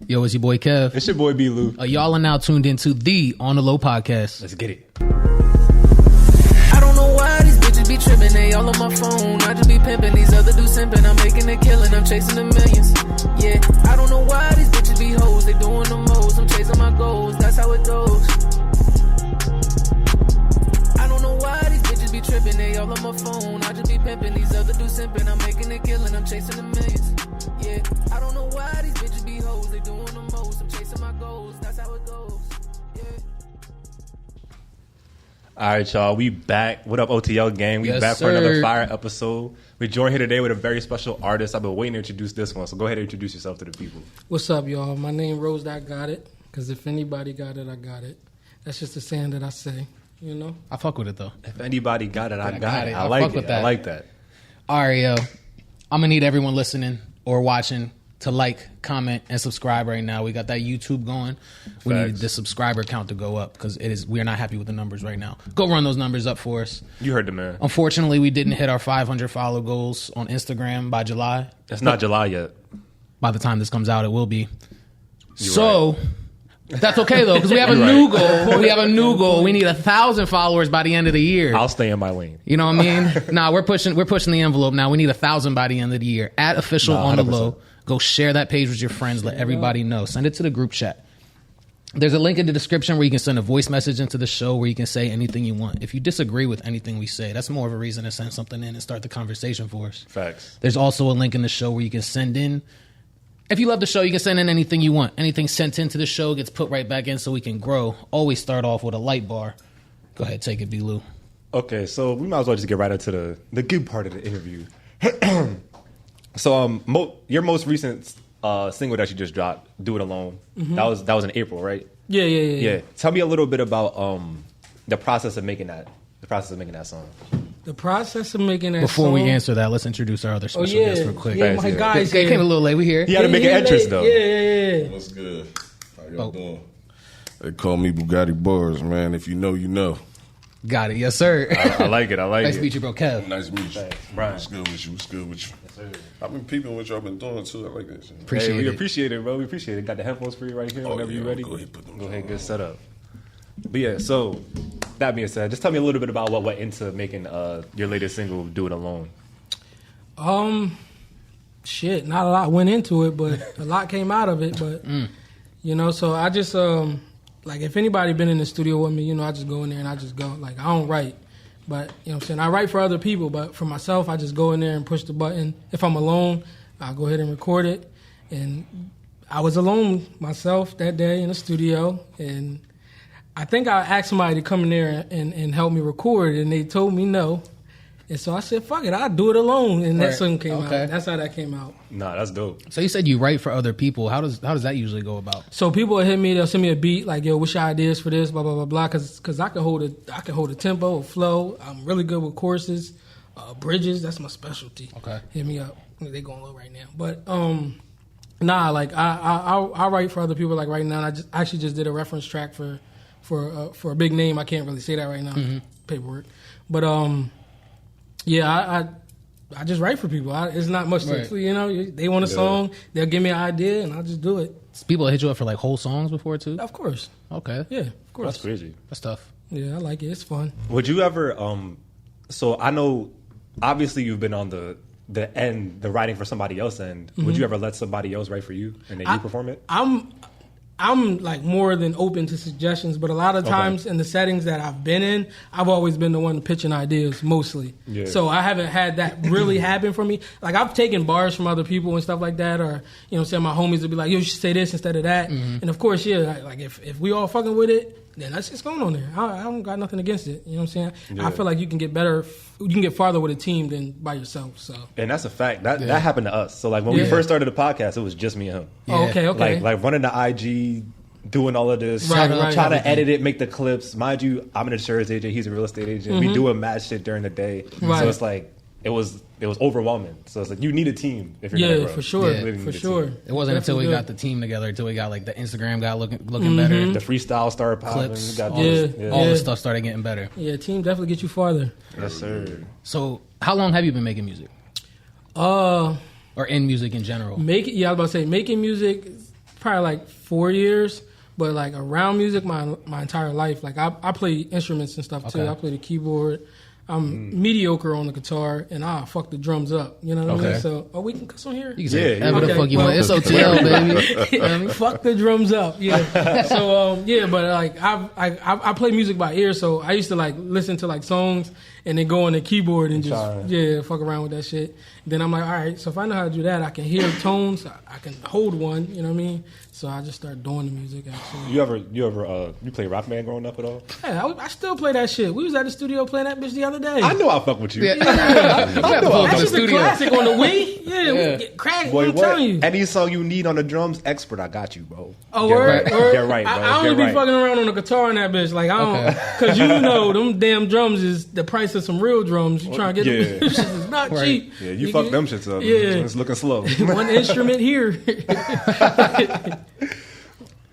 Yo, it's your boy Kev. It's your boy B. Lou. Y'all are now tuned into the On The Low Podcast. Let's get it. I don't know why these bitches be tripping, they all on my phone. I just be pimping, these other dudes simping. I'm making a killing, I'm chasing the millions. Yeah, I don't know why these bitches be hoes, they doing the most. I'm chasing my goals, that's how it goes. I don't know why these bitches be tripping, they all on my phone. I just be pimping, these other dudes simping. I'm making a killing, I'm chasing the millions. Yeah, I don't know why these bitches be hoes, they doing the most. I'm chasing my goals, that's how it goes. Yeah. All right, y'all. We back. What up, OTL gang? We Yes, back sir. for another fire episode. We joined here today with a very special artist. I've been waiting to introduce this one, so go ahead and introduce yourself to the people. What's up, y'all? My name Ros3 got it. Because if anybody got it, I got it. That's just a saying that I say, you know? I fuck with it, though. If anybody got it, I got it. I fuck like with it. that. I like that. All right, yo. I'm going to need everyone listening or watching to like, comment, and subscribe right now. We got that YouTube going. We need Facts. the subscriber count to go up because we are not happy with the numbers right now. Go run those numbers up for us. You heard the man. Unfortunately, we didn't hit our 500 follow goals on Instagram by July. It's not July yet. By the time this comes out, it will be. You're That's okay though, because we have a You're new right. goal. We have a new goal. We need 1,000 followers by the end of the year. I'll stay in my lane. You know what I mean? Nah, we're pushing the envelope now. We need 1,000 by the end of the year. At official Nah, on the 100%. low. Go share that page with your friends. Let everybody know. Send it to the group chat. There's a link in the description where you can send a voice message into the show where you can say anything you want. If you disagree with anything we say, that's more of a reason to send something in and start the conversation for us. Facts. There's also a link in the show where you can send in. If you love the show, you can send in anything you want. Anything sent into the show gets put right back in so we can grow. Always start off with a light bar. Go ahead, take it, B. Lou. Okay, so we might as well just get right into the good part of the interview. So, your most recent single that you just dropped, "Do It Alone," that was in April, right? Yeah. Tell me a little bit about the process of making that. The process of making that song. The process of making that Before song. we answer that, let's introduce our other special guest real quick. Yeah, Thanks, my yeah. guys They here. came a little late. We here. He had to make an entrance though. Yeah. What's good? How y'all doing? They call me Bugotti B.A.R.S, man. If you know, you know. Got it. Yes, sir. I like it. I like Nice it. to meet you, bro. Kev. Nice to meet you. Brian. What's good with you? What's good with you? I've been peeping what y'all been doing too. I like that shit. Appreciate We it. appreciate it, bro. We appreciate it. Got the headphones for you right here. Oh, Whenever yeah, you're ready, go ahead, put them go ahead, on. get set up. But yeah, so that being said, just tell me a little bit about what went into making your latest single, "Do It Alone." Shit, not a lot went into it, but a lot came out of it. But, you know, so I just, like, if anybody been in the studio with me, you know, I just go in there and I just go. Like, I don't write. But, you know what I'm saying? I write for other people, but for myself, I just go in there and push the button. If I'm alone, I'll go ahead and record it. And I was alone myself that day in the studio, and I think I asked somebody to come in there and help me record, and they told me no. And so I said, fuck it, I'll do it alone. And that Right. song came Okay. out. That's how that came out. Nah, that's dope. So you said you write for other people. How does that usually go about? So people will hit me, they'll send me a beat, like, yo, what's your ideas for this, blah, blah, blah, blah, because I can hold a tempo, a flow. I'm really good with choruses, bridges, that's my specialty. Okay. Hit me up. They going low right now. But, nah, like, I write for other people, like, right now. I actually just did a reference track for a big name. I can't really say that right now, paperwork. But, yeah, I just write for people. It's not much Right. to, you know, they want a song, they'll give me an idea, and I'll just do it. People hit you up for like whole songs before too? Of course. Okay. Yeah, of course. That's crazy. That's tough. Yeah, I like it. It's fun. Would you ever? So I know, obviously, you've been on the writing for somebody else end. Would you ever let somebody else write for you and then you perform it? I'm like more than open to suggestions, but a lot of times in the settings that I've been in, I've always been the one pitching ideas mostly. Yeah. So I haven't had that really happen for me. Like I've taken bars from other people and stuff like that, or you know, say my homies would be like, "Yo, you should say this instead of that." And of course, yeah, like if we all fucking with it, then that's just going on there. I don't got nothing against it. You know what I'm saying? Yeah. I feel like you can get better, you can get farther with a team than by yourself. So. And that's a fact. That happened to us. So like when we Yeah. first started the podcast, it was just me and him. Yeah. Oh, okay. Like running the IG, doing all of this, Right, trying to right. edit it, make the clips. Mind you, I'm an insurance agent. He's a real estate agent. We doing mad shit during the day. Right. So it's like it was overwhelming. So it's like you need a team if you're Yeah, gonna grow. for sure. You really For need a sure. team. It wasn't until we Definitely got the team together, until we got like the Instagram guy looking better. The freestyle started popping. Clips, We got all, this. this, all the stuff started getting better. Yeah, team definitely get you farther. Yes, sir. So how long have you been making music? Or in music in general? I was about to say making music probably like 4 years. But like around music, my entire life, like I play instruments and stuff too. I play the keyboard. I'm mediocre on the guitar, and fuck the drums up. You know what I mean? So, we can cuss on here. You can say whatever the fuck you want. It's OTL, baby. You know what I mean? Fuck the drums up. Yeah. So but like I play music by ear, so I used to like listen to like songs and then go on the keyboard and just fuck around with that shit. Then I'm like, all right, so if I know how to do that, I can hear tones, I can hold one. You know what I mean? So I just started doing the music. Actually, you play Rock Band growing up at all? Yeah, I still play that shit. We was at the studio playing that bitch the other day. I know I fuck with you. Yeah. I know That's just a classic on the Wii. Yeah, we get cracked. Boy, I'm telling you. Any song you need on the drums, expert, I got you, bro. Oh, word? Get right, bro. I only be fucking around on the guitar in that bitch. Like, I don't, because you know, them damn drums is the price of some real drums. You trying to get them shits is not cheap. Yeah, you fuck them shits up. Yeah. It's looking slow. One instrument here.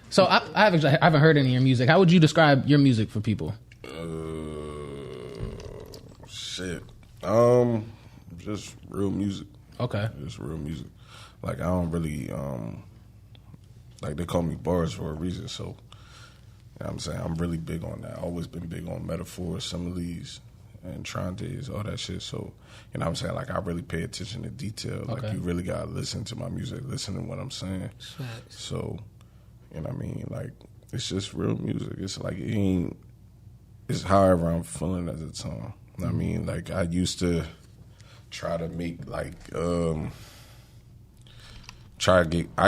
So I haven't heard any of your music. How would you describe your music for people? Shit. Just real music. Okay. Just real music. Like I don't really like they call me bars for a reason, so you know what I'm saying I'm really big on that. I've always been big on metaphors, similes, and trantes, all that shit. So you know what I'm saying, like I really pay attention to detail. Like you really gotta listen to my music, listen to what I'm saying. So you know what I mean? Like, it's just real music. It's like, it's however I'm feeling at the time. You know what I mean? Like, I used to try to make, like, I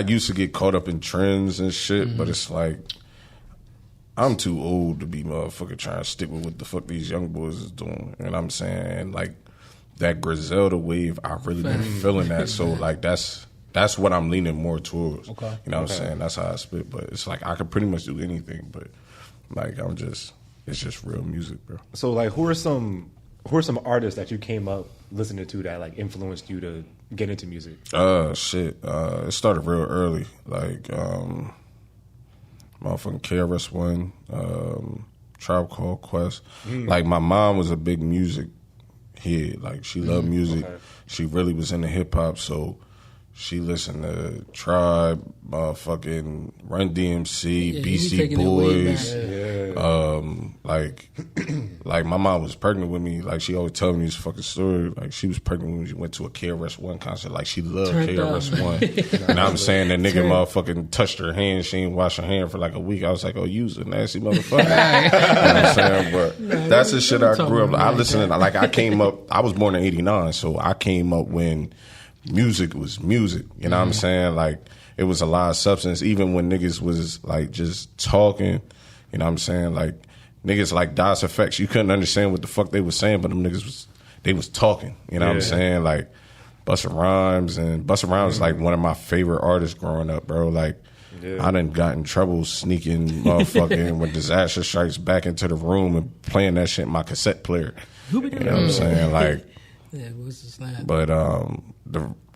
used to get caught up in trends and shit, but it's like, I'm too old to be motherfucking trying to stick with what the fuck these young boys is doing. You know what I'm saying? Like, that Griselda wave, I really been feeling that. So, like, that's what I'm leaning more towards. Okay. You know what I'm saying? That's how I spit. But it's like I could pretty much do anything. But like it's just real music, bro. So like who are some artists that you came up listening to that like influenced you to get into music? Shit. It started real early. Like motherfucking KRS-One, Tribe Called Quest. Like my mom was a big music head. Like she loved music. She really was into hip hop, so she listened to Tribe, fucking Run DMC, BC Boys. Like my mom was pregnant with me. Like she always tell me this fucking story. Like she was pregnant when she went to a KRS-One concert. Like she loved KRS-One. And I'm saying that nigga motherfucking touched her hand. She ain't washed her hand for like a week. I was like, oh, you's a nasty motherfucker. You know what I'm saying? But that's the shit I grew up. I listened to, like I came up, I was born in 89, so I came up when music was music, you know what I'm saying? Like, it was a lot of substance, even when niggas was, like, just talking, you know what I'm saying? Like, niggas like DOS Effects, you couldn't understand what the fuck they was saying, but them niggas was talking, you know what I'm saying? Like, Busta Rhymes is, like, one of my favorite artists growing up, bro. Like, I done got in trouble sneaking motherfucking when Disaster Strikes back into the room and playing that shit in my cassette player. You know what I'm saying? Like, but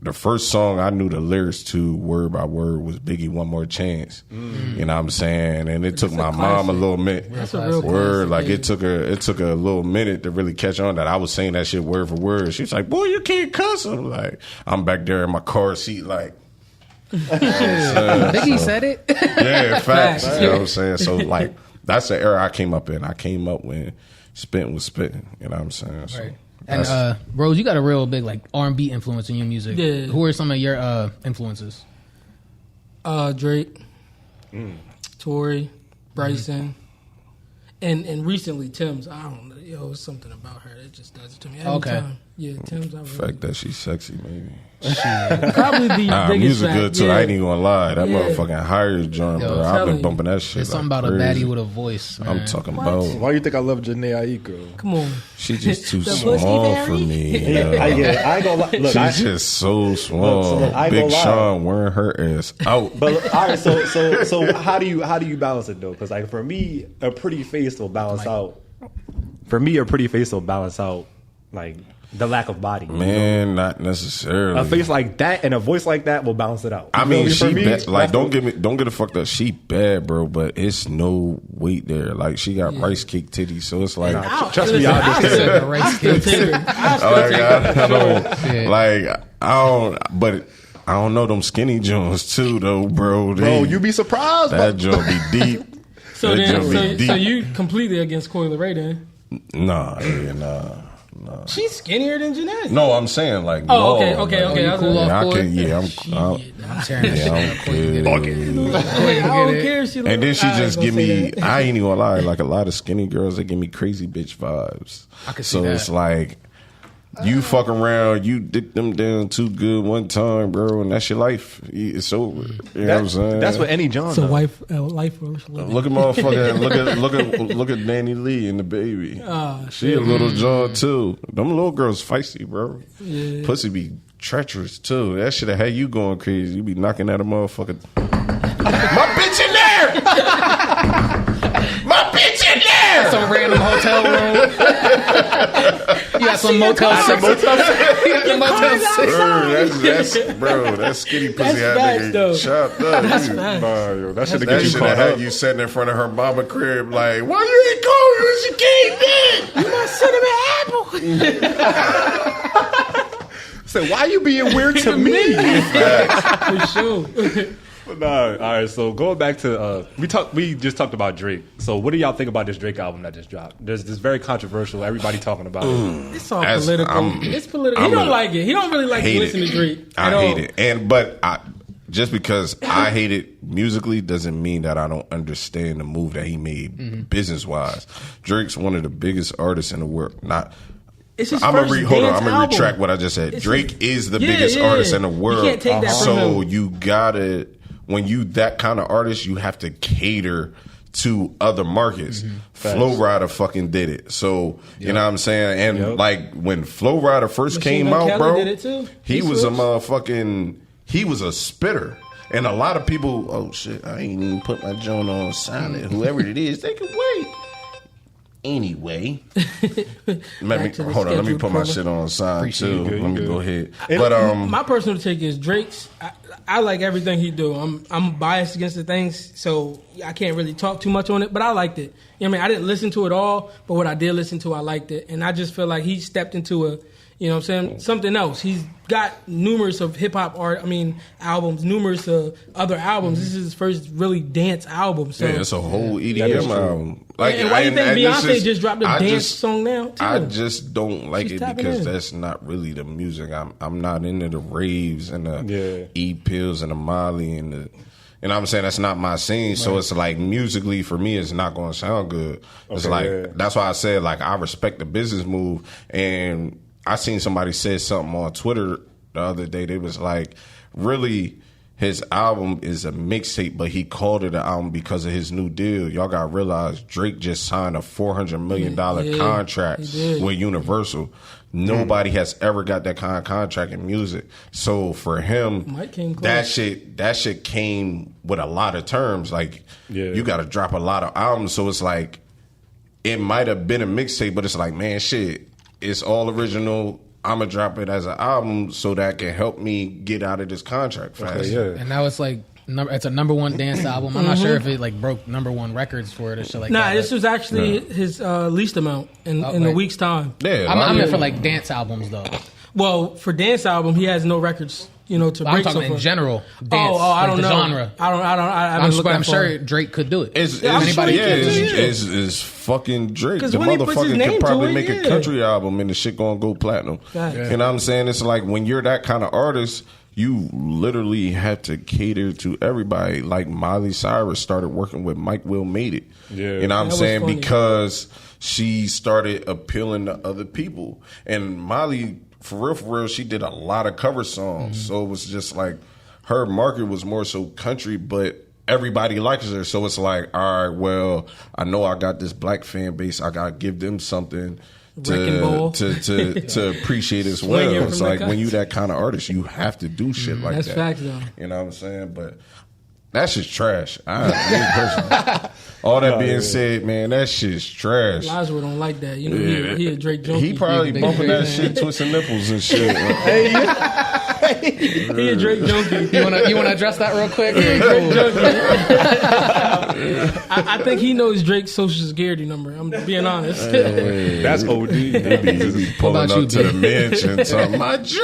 the first song I knew the lyrics to word by word was Biggie One More Chance. You know what I'm saying? And it took my mom a little minute. That's a real word. Like classic, it took a little minute to really catch on that I was saying that shit word for word. She was like, boy, you can't cuss. I'm like, I'm back there in my car seat like, Biggie said it. Yeah, facts. You know what I'm saying? So like that's the era I came up in. I came up when Spittin' was spitting. You know what I'm saying? So, right. And Rose, you got a real big like R&B influence in your music. Yeah. Who are some of your influences? Drake, Tory, Bryson, and recently Tim's. I don't know. Yo, it's something about her that just does it to me every time. Yeah, Tim's. The fact that she's sexy, maybe. Probably the biggest music fact. good too. I ain't even gonna lie. That motherfucking hired joint, bro. I've been bumping that shit. There's something like about crazy. a baddie with a voice, man. I'm talking about. Why do you think I love Janae Aiko? Come on, she's just too small for me. I ain't gonna lie. Look, she's just so small. Big Sean wearing her ass out. But all right, so how do you balance it though? Because like for me, a pretty face will balance out. For me, a pretty face will balance out like the lack of body. Man, not necessarily. A face like that and a voice like that will balance it out. I mean, she bad. Like, don't get it fucked up. She bad, bro, but it's no weight there. Like, she got rice cake titties, so it's like, trust me, I rice cake titties. I don't. But I don't know them skinny Jones too though, bro. Bro, you be surprised. That joint be deep. So you completely against Coi Leray then? Nah. She's skinnier than Janae. No, I'm saying like. Oh, no, okay. You cool off I'm Coi? I'm tearing that shit down. I don't care if she and then she I ain't just gonna give say me. that. I ain't even gonna lie. Like a lot of skinny girls, they give me crazy bitch vibes. I can see so that. it's like. You fuck around, you dick them down too good one time, bro, and that's your life. It's over. You know what I'm saying? That's what any John It's a does. life relationship. Look at motherfucking look at Danny Lee and the baby. She a little John too. Them little girls feisty, bro. Yeah. Pussy be treacherous too. That should have had you going crazy. You be knocking at a motherfucker. My bitch in there. My bitch in there. Some random hotel room. You got some Motel 6. You got the Motel 6. That skinny pussy That's had facts, nigga though. chopped up. That's You- facts. That should have That get you should caught have up. had you sitting in front of her mama crib like, why you ain't calling when she came in? You my cinnamon apple. Say, why you being weird to me? For sure. Nah, all right. So going back to we just talked about Drake. So what do y'all think about this Drake album that just dropped? There's this very controversial. Everybody talking about it. It's all As political. It's political. He don't like it. He don't really like to listen to Drake at all. I hate it. But just because I hate it musically doesn't mean that I don't understand the move that he made business wise. Drake's one of the biggest artists in the world. It's his I'm first gonna album. retract what I just said. It's Drake is the yeah, biggest yeah. artist in the world. You can't take that from so him. you gotta, when you that kind of artist, you have to cater to other markets. Flow Rider fucking did it. So you know what I'm saying? And like when Flow Rider first Machine came Gun out, Kelly bro, did it too. he He was a switched. motherfucking, he was a spitter. And a lot of people, oh shit, I ain't even put my joint on silent. Whoever it is, they can wait. Anyway, let me to the hold on. Let me scheduled put my program. shit on side too. Good, Let me good. go ahead. But My personal take is Drake's. I like everything he do. I'm biased against the things, so I can't really talk too much on it. But I liked it. You know what I mean, I didn't listen to it all, but what I did listen to, I liked it, and I just feel like he stepped into a, you know what I'm saying, something else. He's got numerous of hip hop albums, numerous other albums. This is his first really dance album. So yeah, it's a whole EDM album. Like, and why do you think and this Beyonce is- just dropped a I dance just- song now? Too? I just don't like She's it tapping because in. that's not really the music. I'm not into the raves and the Yeah. E-pills and the Molly and the. You know what I'm saying? That's not my scene. So it's like musically for me, it's not going to sound good. It's Okay, like, yeah. that's why I said, like, I respect the business move. And I seen somebody say something on Twitter the other day. They was like, really, his album is a mixtape, but he called it an album because of his new deal. Y'all got to realize Drake just signed a $400 million contract he did. with Universal. Nobody has ever got that kind of contract in music. So for him, Mike came that close. shit came with a lot of terms. Like, Yeah. you got to drop a lot of albums. So it's like, it might have been a mixtape, but it's like, man, shit, it's all original. I'm going to drop it as an album so that can help me get out of this contract fast. Okay, yeah. And now it's like it's a number one dance album. I'm not sure if it like broke number one records for it or shit like Nah, that. this but was actually his least amount in a like- week's time. Yeah, I'm like- in for like dance albums though. Well, for dance album, he has no records, to I'm break talking so in far. general. Dance, I like don't the know. genre. I haven't looked But that I'm far. sure Drake could do it. It's I'm sure anybody he can do it. is fucking Drake. 'Cause The when he puts his motherfucker name could to probably it, make yeah. a country album and the shit gonna go platinum. Facts. You know what I'm saying? It's like when you're that kind of artist, you literally have to cater to everybody. Like Miley Cyrus started working with Mike Will Made It. Yeah. You know what I'm That was saying? funny. Because she started appealing to other people. And Miley, for real, she did a lot of cover songs. So it was just like her market was more so country, but everybody likes her. So it's like, all right, well, I know I got this black fan base. I got to give them something Wrecking ball. to appreciate as Swinging well. from It's the like when cuts. you that kind of artist, you have to do shit like That's that. facts, though. You know what I'm saying? But that shit's trash. Me personally. All that being said, man, that shit's trash. Lazarus don't like that. He a Drake junkie. He probably big bumping that fan. shit, twisting nipples and shit. He a Drake junkie. You wanna address that real quick? Drake junkie. I think he knows Drake's social security number. I'm being honest. That's OD. He be pulling about you, up to the B? mansion talking my Drake.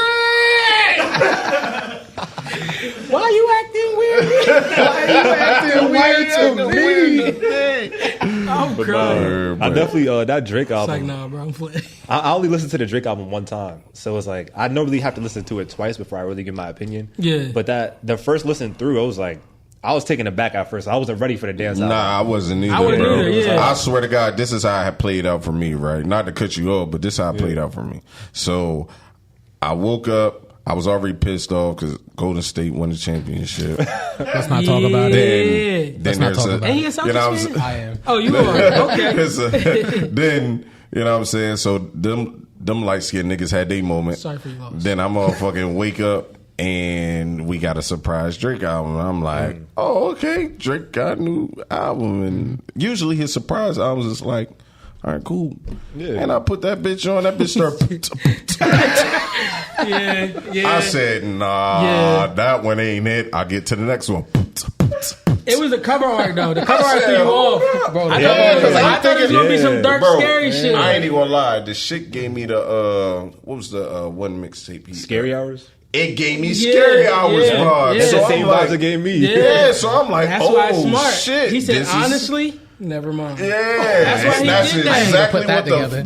acting weird to me? I'm crying. I definitely that Drake It's album. like, nah, bro, I'm playing. I only listened to the Drake album one time, so it's like I normally have to listen to it twice before I really give my opinion. Yeah. But the first listen through, I was like, I was taken aback at first. I wasn't ready for the dance album. Nah, I wasn't either, I wasn't bro. either, yeah. I swear to God, this is how it played out for me, right? Not to cut you off, but this is how it played out for me. So I woke up. I was already pissed off because Golden State won the championship. Let's not talk about it. Then not there's talk about it. And he a Celtics fan? I am. Oh, you are? Okay. then, you know what I'm saying? So them light-skinned niggas had their moment. Sorry for your loss. Then I'm all fucking wake up and we got a surprise Drake album. I'm like, oh, okay, Drake got a new album. And usually his surprise albums is like, all right, cool. Yeah. And I put that bitch on. That bitch started. Yeah. I said, nah, that one ain't it. I'll get to the next one. It was the cover art, though. The cover art threw you off. Bro, I thought it was going to be some dark, scary shit. I ain't even gonna lie. The shit gave me the, what was the one mixtape? Scary Hours? It gave me Scary Hours vibes. Yeah. So the same I'm like, vibes it gave me. Yeah, so I'm like, That's why it's oh, smart. shit. He said, this is- honestly, never mind. Yeah, That's why he did that. exactly Put that what together.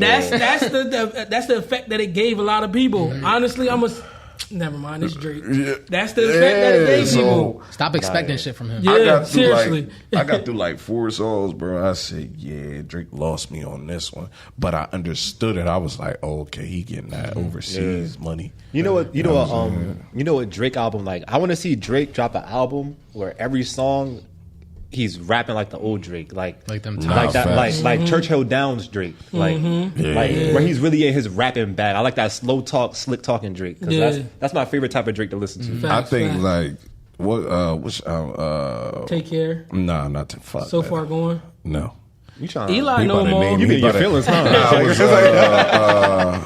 That's the effect that it gave a lot of people. Honestly, never mind. It's Drake. That's the effect that it gave people. Stop expecting shit from him. Yeah, I got through seriously. I got through like 4 songs, bro. I said, yeah, Drake lost me on this one, but I understood it. I was like, oh, okay, he getting that overseas money. You know what? You know what Drake album like? I want to see Drake drop an album where every song he's rapping like the old Drake, like them like that, facts. like Churchill Downs Drake, like where he's really in his rapping bag. I like that slow talk, slick talking Drake because that's my favorite type of Drake to listen to. I think like which Take Care. Nah, not to fuck. So that. Far Gone. No. You trying? Eli He no about to more. name- You he get your about to- feelings, huh? Nah, it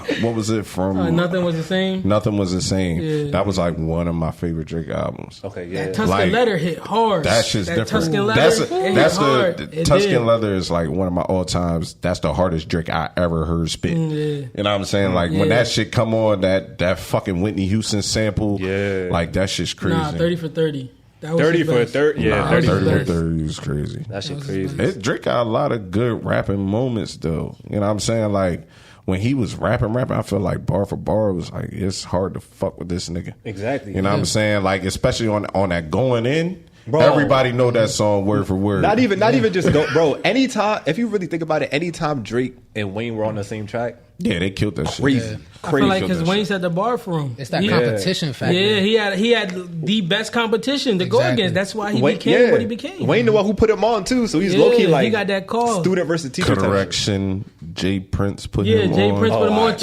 was, what was it from? Nothing Was the Same. Nothing Was the Same. Yeah. That was like one of my favorite Drake albums. Okay, yeah. That Tuscan Like, Leather hit hard. That's just that different. Tuscan Leather, That's it hit hard. the It Tuscan did. Leather is like one of my all times. That's the hardest Drake I ever heard spit. Yeah. You know what I'm saying? Like when that shit come on, that fucking Whitney Houston sample, like that shit's crazy. Nah, 30 for 30. That was 30 his for best. 30. Yeah, Nah, 30 for 30 30. for 30 is crazy. That shit crazy. Drake got a lot of good rapping moments though. You know what I'm saying? Like when he was rapping, I feel like bar for bar it was like it's hard to fuck with this nigga. Exactly. You know what I'm saying? Like especially on that going in. Bro. Everybody know that song word for word. Not even just bro. Anytime, if you really think about it, anytime Drake and Wayne were on the same track, Yeah, they killed that shit. crazy. I feel like because that Wayne set the bar for him. It's that competition factor. Yeah, he had the best competition to go Exactly. against. That's why he Wayne, became what he became. Wayne the one who put him on too, so he's Yeah, low key like he got that call. student versus teacher. type shit. Correction, Jay Prince put Yeah, him Jay on. Prince put him on.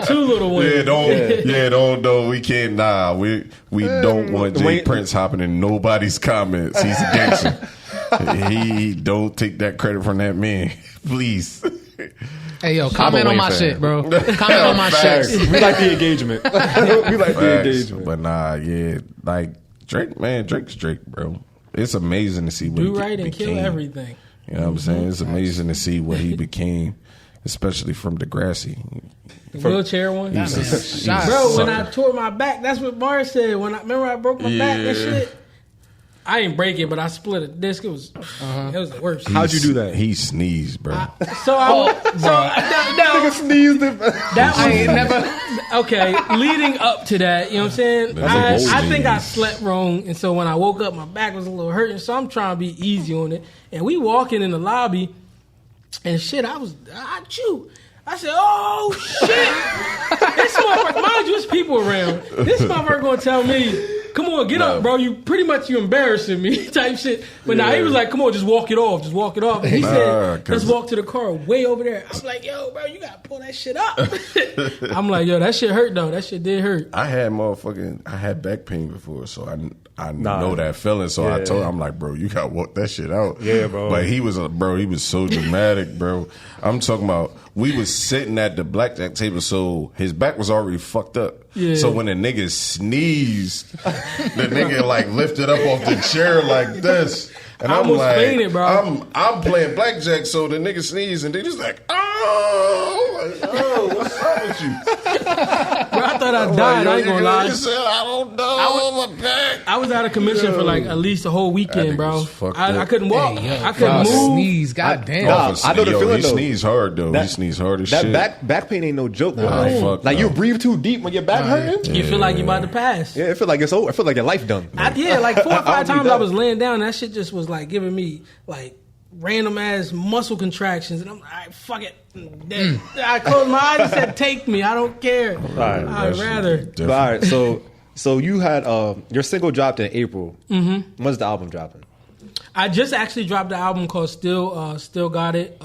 Two little Wayne. Yeah, don't. We can't. Nah, we don't want Jay Wayne- Prince hopping in nobody's comments. He's a gangster. He don't take that credit from that man, please. Hey, yo, comment on Wayne my fan. shit, bro. Comment on my shit. We like the engagement. We like the Facts. engagement. But nah, yeah, like Drake, man, Drake's Drake, bro. It's amazing to see what Do he right and became. kill everything. You know what I'm saying? It's amazing to see what he became, especially from Degrassi. The wheelchair one. That man shot. Bro, when I tore my back, that's what B.A.R.S said. Remember I broke my back and shit? I didn't break it, but I split a disc. It was the worst. How'd you do that? He sneezed, bro. Nigga sneezed. I ain't never. Okay, leading up to that, you know what I'm saying? That's a bold I think I sneeze. slept wrong, and so when I woke up, my back was a little hurting. So I'm trying to be easy on it. And we walking in the lobby, and shit, I chew. I said, "Oh shit!" This motherfucker, mind you, there's people around. This motherfucker gonna tell me, "Come on, get up, bro. You embarrassing me," type shit. But now he was like, "Come on, just walk it off, just walk it off." And he said, "Let's walk to the car way over there." I'm like, "Yo, bro, you gotta pull that shit up." I'm like, "Yo, that shit hurt though. That shit did hurt." I had back pain before, so I know that feeling. So I told him, I'm like, bro, you gotta walk that shit out. Yeah, bro. But he was so dramatic, bro. I'm talking about, we was sitting at the blackjack table, so his back was already fucked up. Yeah. So when the nigga sneezed, the nigga like lifted up off the chair like this. And I I'm almost like, fainted, bro. I'm playing blackjack, so the nigga sneezed, and they just like, ah! Oh, what's up with you? Bro, I thought I died. I ain't gonna lie. You said, I don't know. My back. I was out of commission for like at least a whole weekend, bro. I couldn't walk. Hey, yo, I couldn't move. Sneeze, goddamn. I know the feeling He though. sneezed hard though. He sneezed hard as shit. That back pain ain't no joke. Fuck Like no. you breathe too deep when your back hurting. You feel like you about to pass. Yeah, it feel like it's over. I feel like your life done. Like 4 or 5 I don't times need I that. was laying down. And that shit just was like giving me like random ass muscle contractions, and I'm like, all right, fuck it. Then I closed my eyes and said, "Take me. I don't care. right, I'd rather." But, all right, so you had your single dropped in April. Mm-hmm. When's the album dropping? I just actually dropped the album called Still Got It.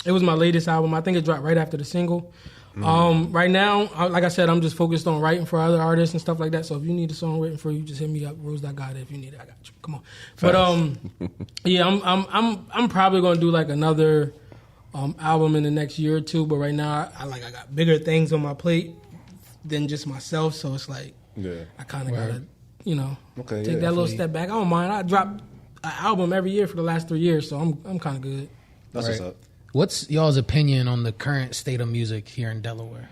It was my latest album. I think it dropped right after the single. Right now, like I said, I'm just focused on writing for other artists and stuff like that. So if you need a song written for you, just hit me up. Ros3. If you need it, I got you. Come on. But yeah, I'm probably gonna do like another album in the next year or two. But right now, I got bigger things on my plate than just myself. So it's like I kind of gotta take that little step back. I don't mind. I drop an album every year for the last 3 years, so I'm kind of good. That's what's up. What's y'all's opinion on the current state of music here in Delaware?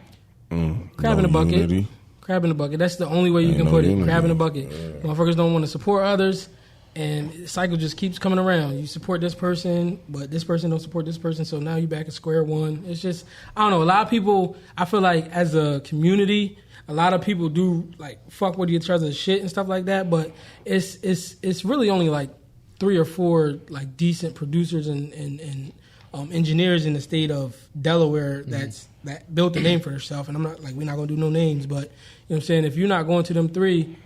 Crab in a bucket. Unity. Crab in a bucket. That's the only way you can put it. Crab in a bucket. Motherfuckers don't want to support others, and the cycle just keeps coming around. You support this person, but this person don't support this person, so now you back at square one. It's just, I don't know. A lot of people, I feel like as a community, a lot of people do like fuck with each other's shit and stuff like that, but it's really only like 3 or 4 like decent producers and engineers in the state of Delaware that built a name for themselves. And I'm not like, we're not gonna do no names, but you know what I'm saying, if you're not going to them 3,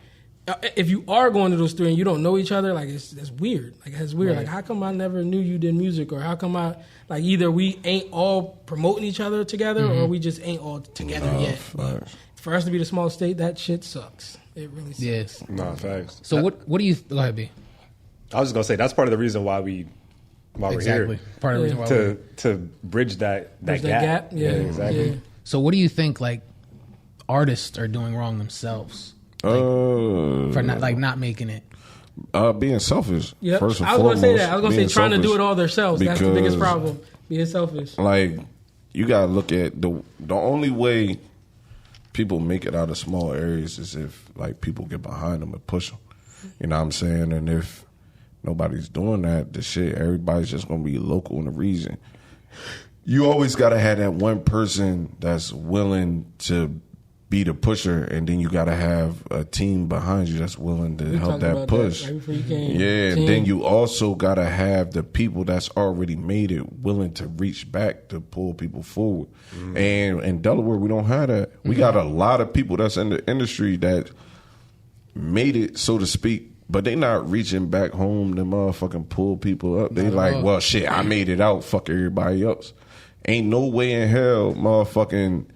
if you are going to those 3 and you don't know each other, like that's weird. Like it's weird. Right. Like how come I never knew you did music, or how come I like either we ain't all promoting each other together, or we just ain't all together yet. But for us to be the small state, that shit sucks. It really sucks. Yes. Nah, facts. So what do you go ahead, B? I was just gonna say that's part of the reason why we're here. Part of the reason why to bridge that gap. Yeah, exactly. Yeah. So what do you think like artists are doing wrong themselves? For not making it. Being selfish. Yep. First and I was foremost, gonna say that. I was gonna say being trying to do selfish. it all themselves. That's the Because, biggest problem. Being selfish. Like, you gotta look at the only way people make it out of small areas is if like people get behind them and push them. You know what I'm saying? And if nobody's doing that, everybody's just gonna be local in the region. You always gotta have that one person that's willing to be the pusher, and then you gotta have a team behind you that's willing to help that push. Right before you came. Yeah, and then you also gotta have the people that's already made it willing to reach back to pull people forward. And in Delaware, we don't have that. We got a lot of people that's in the industry that made it, so to speak, but they not reaching back home to motherfucking pull people up. They like, well, shit, I made it out. Fuck everybody else. Ain't no way in hell, motherfucking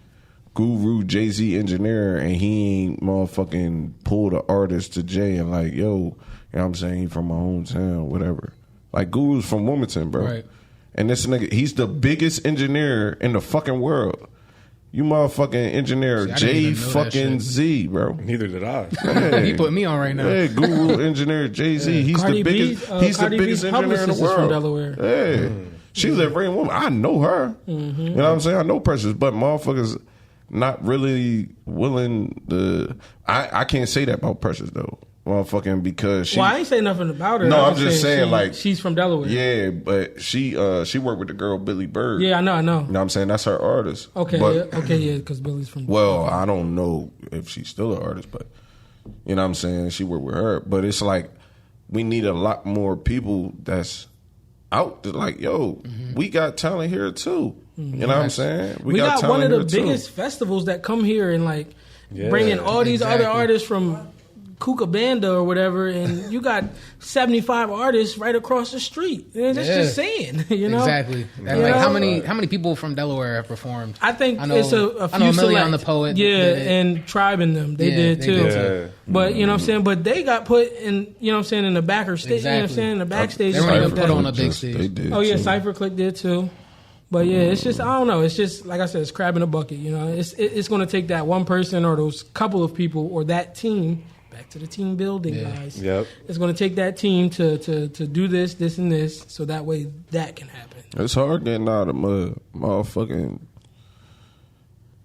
Guru Jay-Z engineer, and he ain't motherfucking pulled the artist to Jay and like, yo, you know what I'm saying, he from my hometown, whatever. Like, Guru's from Wilmington, bro. Right. And this nigga, he's the biggest engineer in the fucking world. You motherfucking engineer Jay fucking Z, bro. Neither did I. Yeah. He put me on right now. Yeah, Guru engineer Jay-Z. He's Cardi the biggest. He's the Cardi biggest B's engineer in the publicist is world. from Delaware. Yeah, she's a very woman. I know her. You know what I'm saying? I know Precious, but motherfuckers not really willing to. I can't say that about Precious though, motherfucking, because she. Well, I ain't say nothing about her. No, I'm just saying like she's from Delaware. Yeah, but she worked with the girl Billy Bird. Yeah, I know. You know what I'm saying? That's her artist. Okay, but, because Billy's from. Well, I don't know if she's still an artist, but you know what I'm saying? She worked with her. But it's like we need a lot more people that's out to like, yo, we got talent here too. You know what I'm saying? We got one of the biggest too. festivals that come here and like bring in all these other artists from Kookaburra or whatever, and you got 75 artists right across the street. And it's just saying, you know? Exactly. And like how many people from Delaware have performed? I think I know, it's a few I know Millie select. on the Poet. Yeah, and Tribe and them. They did too. But you know what I'm saying? But they got put in, you know what I'm saying, in the backer stage. Exactly. You know what I'm saying? In the backstage. They weren't even like put that. on a big stage. They did Oh yeah, too. Cypher Click did too. But yeah, it's just, I don't know. It's just, like I said, it's crab in a bucket. You know, it's going to take that one person or those couple of people or that team back to the team building, guys. Yep. It's going to take that team to do this, and this, so that way that can happen. It's hard getting out of mud.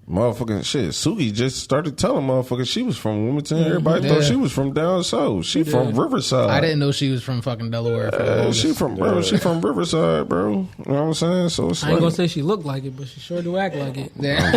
Motherfucking shit. Sugi just started telling motherfuckers she was from Wilmington. Everybody thought she was from down south. She from Riverside. I didn't know she was from fucking Delaware. She from Riverside, bro. You know what I'm saying? So it's I ain't gonna say she looked like it, but she sure do act like it. Yeah.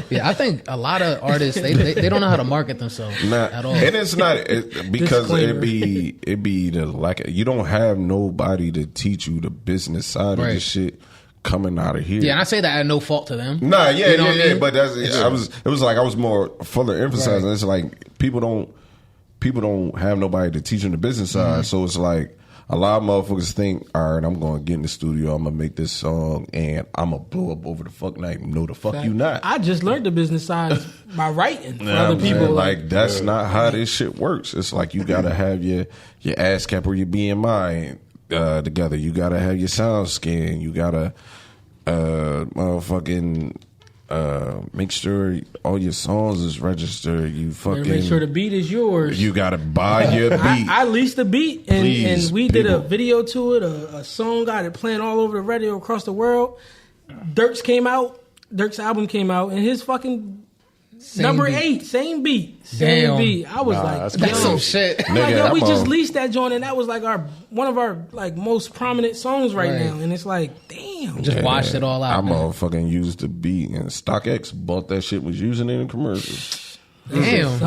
Yeah, I think a lot of artists they don't know how to market themselves at all. And it's not because Disclaimer. it be the like you don't have nobody to teach you the business side of this shit coming out of here. Yeah, and I say that at no fault to them. Nah, yeah, You know what I mean? but it was like I was more further emphasizing. It's like people don't have nobody to teach them the business side. So it's like a lot of motherfuckers think, all right, I'm going to get in the studio, I'm gonna make this song, and I'm gonna blow up over the fuck night. No, the fuck you not. I just learned the business side by writing for Nah, other people. man, like that's not how this shit works. It's like you gotta have your ASCAP or your BMI together. You gotta have your sound scan. You gotta motherfucking make sure all your songs is registered. You fucking make sure the beat is yours. You gotta buy your beat. I leased the beat, and we did a people. video to it. A song got it playing all over the radio across the world. Dirk's album came out, and his fucking number beat. 8, same beat. Damn. I was like, That's some shit. I'm like, yo, we I'm just on. leased that joint, and that was like one of our like most prominent songs right now. And it's like, damn. Just washed it all out. I motherfucking used the beat, and StockX bought that shit, was using it in commercials. Damn.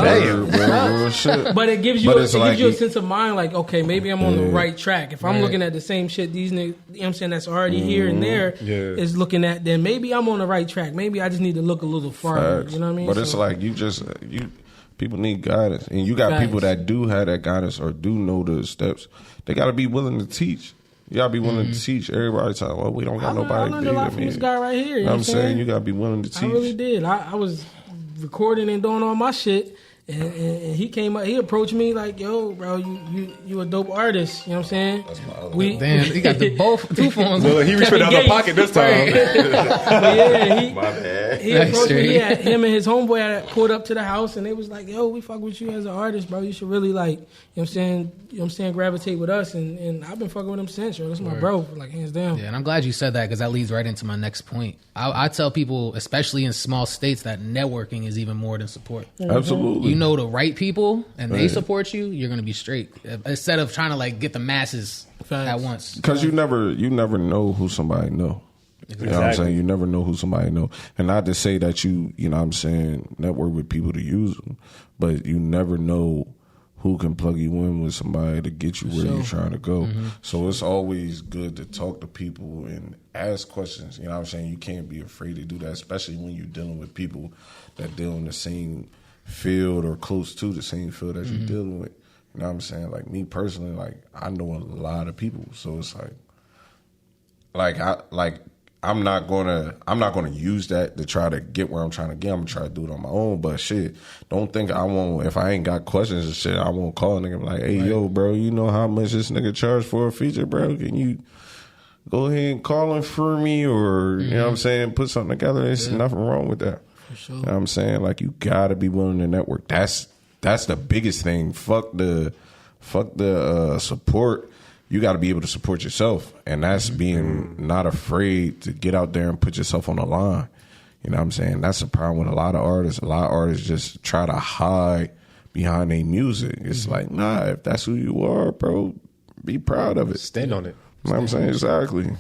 Real shit. But it gives you But it's like a sense of mind, like, okay, maybe I'm on the right track. If I'm looking at the same shit these niggas, you know what I'm saying, that's already here and there is looking at, then maybe I'm on the right track. Maybe I just need to look a little farther. Facts. You know what I mean? But it's like people need guidance, and you got people that do have that guidance or do know the steps. They got to be willing to teach. You got to be willing to teach. Everybody talking, well, we don't got nobody. I learned a lot from this guy right here. You know what I'm saying? You got to be willing to teach. I really did. I was recording and doing all my shit, and he came up. He approached me like, "Yo, bro, you a dope artist." You know what I'm saying? That's my other Damn, he got two phones. Well, he reached for the other pocket this time. But yeah, My bad. he approached me. Him and his homeboy had pulled up to the house, and they was like, "Yo, we fuck with you as an artist, bro. You should really like, you know what I'm saying, gravitate with us." And I've been fucking with him since. Yo, that's my bro, like hands down. Yeah, and I'm glad you said that because that leads right into my next point. I tell people, especially in small states, that networking is even more than support. Absolutely. You know the right people and they support you, you're gonna be straight. Instead of trying to like get the masses at once. Because you never know who somebody know. You know what I'm saying? You never know who somebody know. And not to say that you know what I'm saying, network with people to use them, but you never know who can plug you in with somebody to get you where you're trying to go. So it's always good to talk to people and ask questions. You know what I'm saying? You can't be afraid to do that, especially when you're dealing with people that deal in the same field or close to the same field that you're dealing with. You know what I'm saying? Like me personally, like I know a lot of people. So it's I'm not gonna use that to try to get where I'm trying to get. I'm gonna try to do it on my own. But shit, don't think I won't. If I ain't got questions and shit, I won't call a nigga like, hey, yo, bro, you know how much this nigga charge for a feature, bro? Can you go ahead and call him for me, or you know what I'm saying, put something together? There's nothing wrong with that. For sure. You know what I'm saying? Like you gotta be willing to network. That's the biggest thing. Fuck the support. You got to be able to support yourself, and that's being not afraid to get out there and put yourself on the line. You know what I'm saying? That's the problem with a lot of artists. A lot of artists just try to hide behind their music. It's like, nah, if that's who you are, bro, be proud of it. Stand on it. You know what I'm saying? Exactly.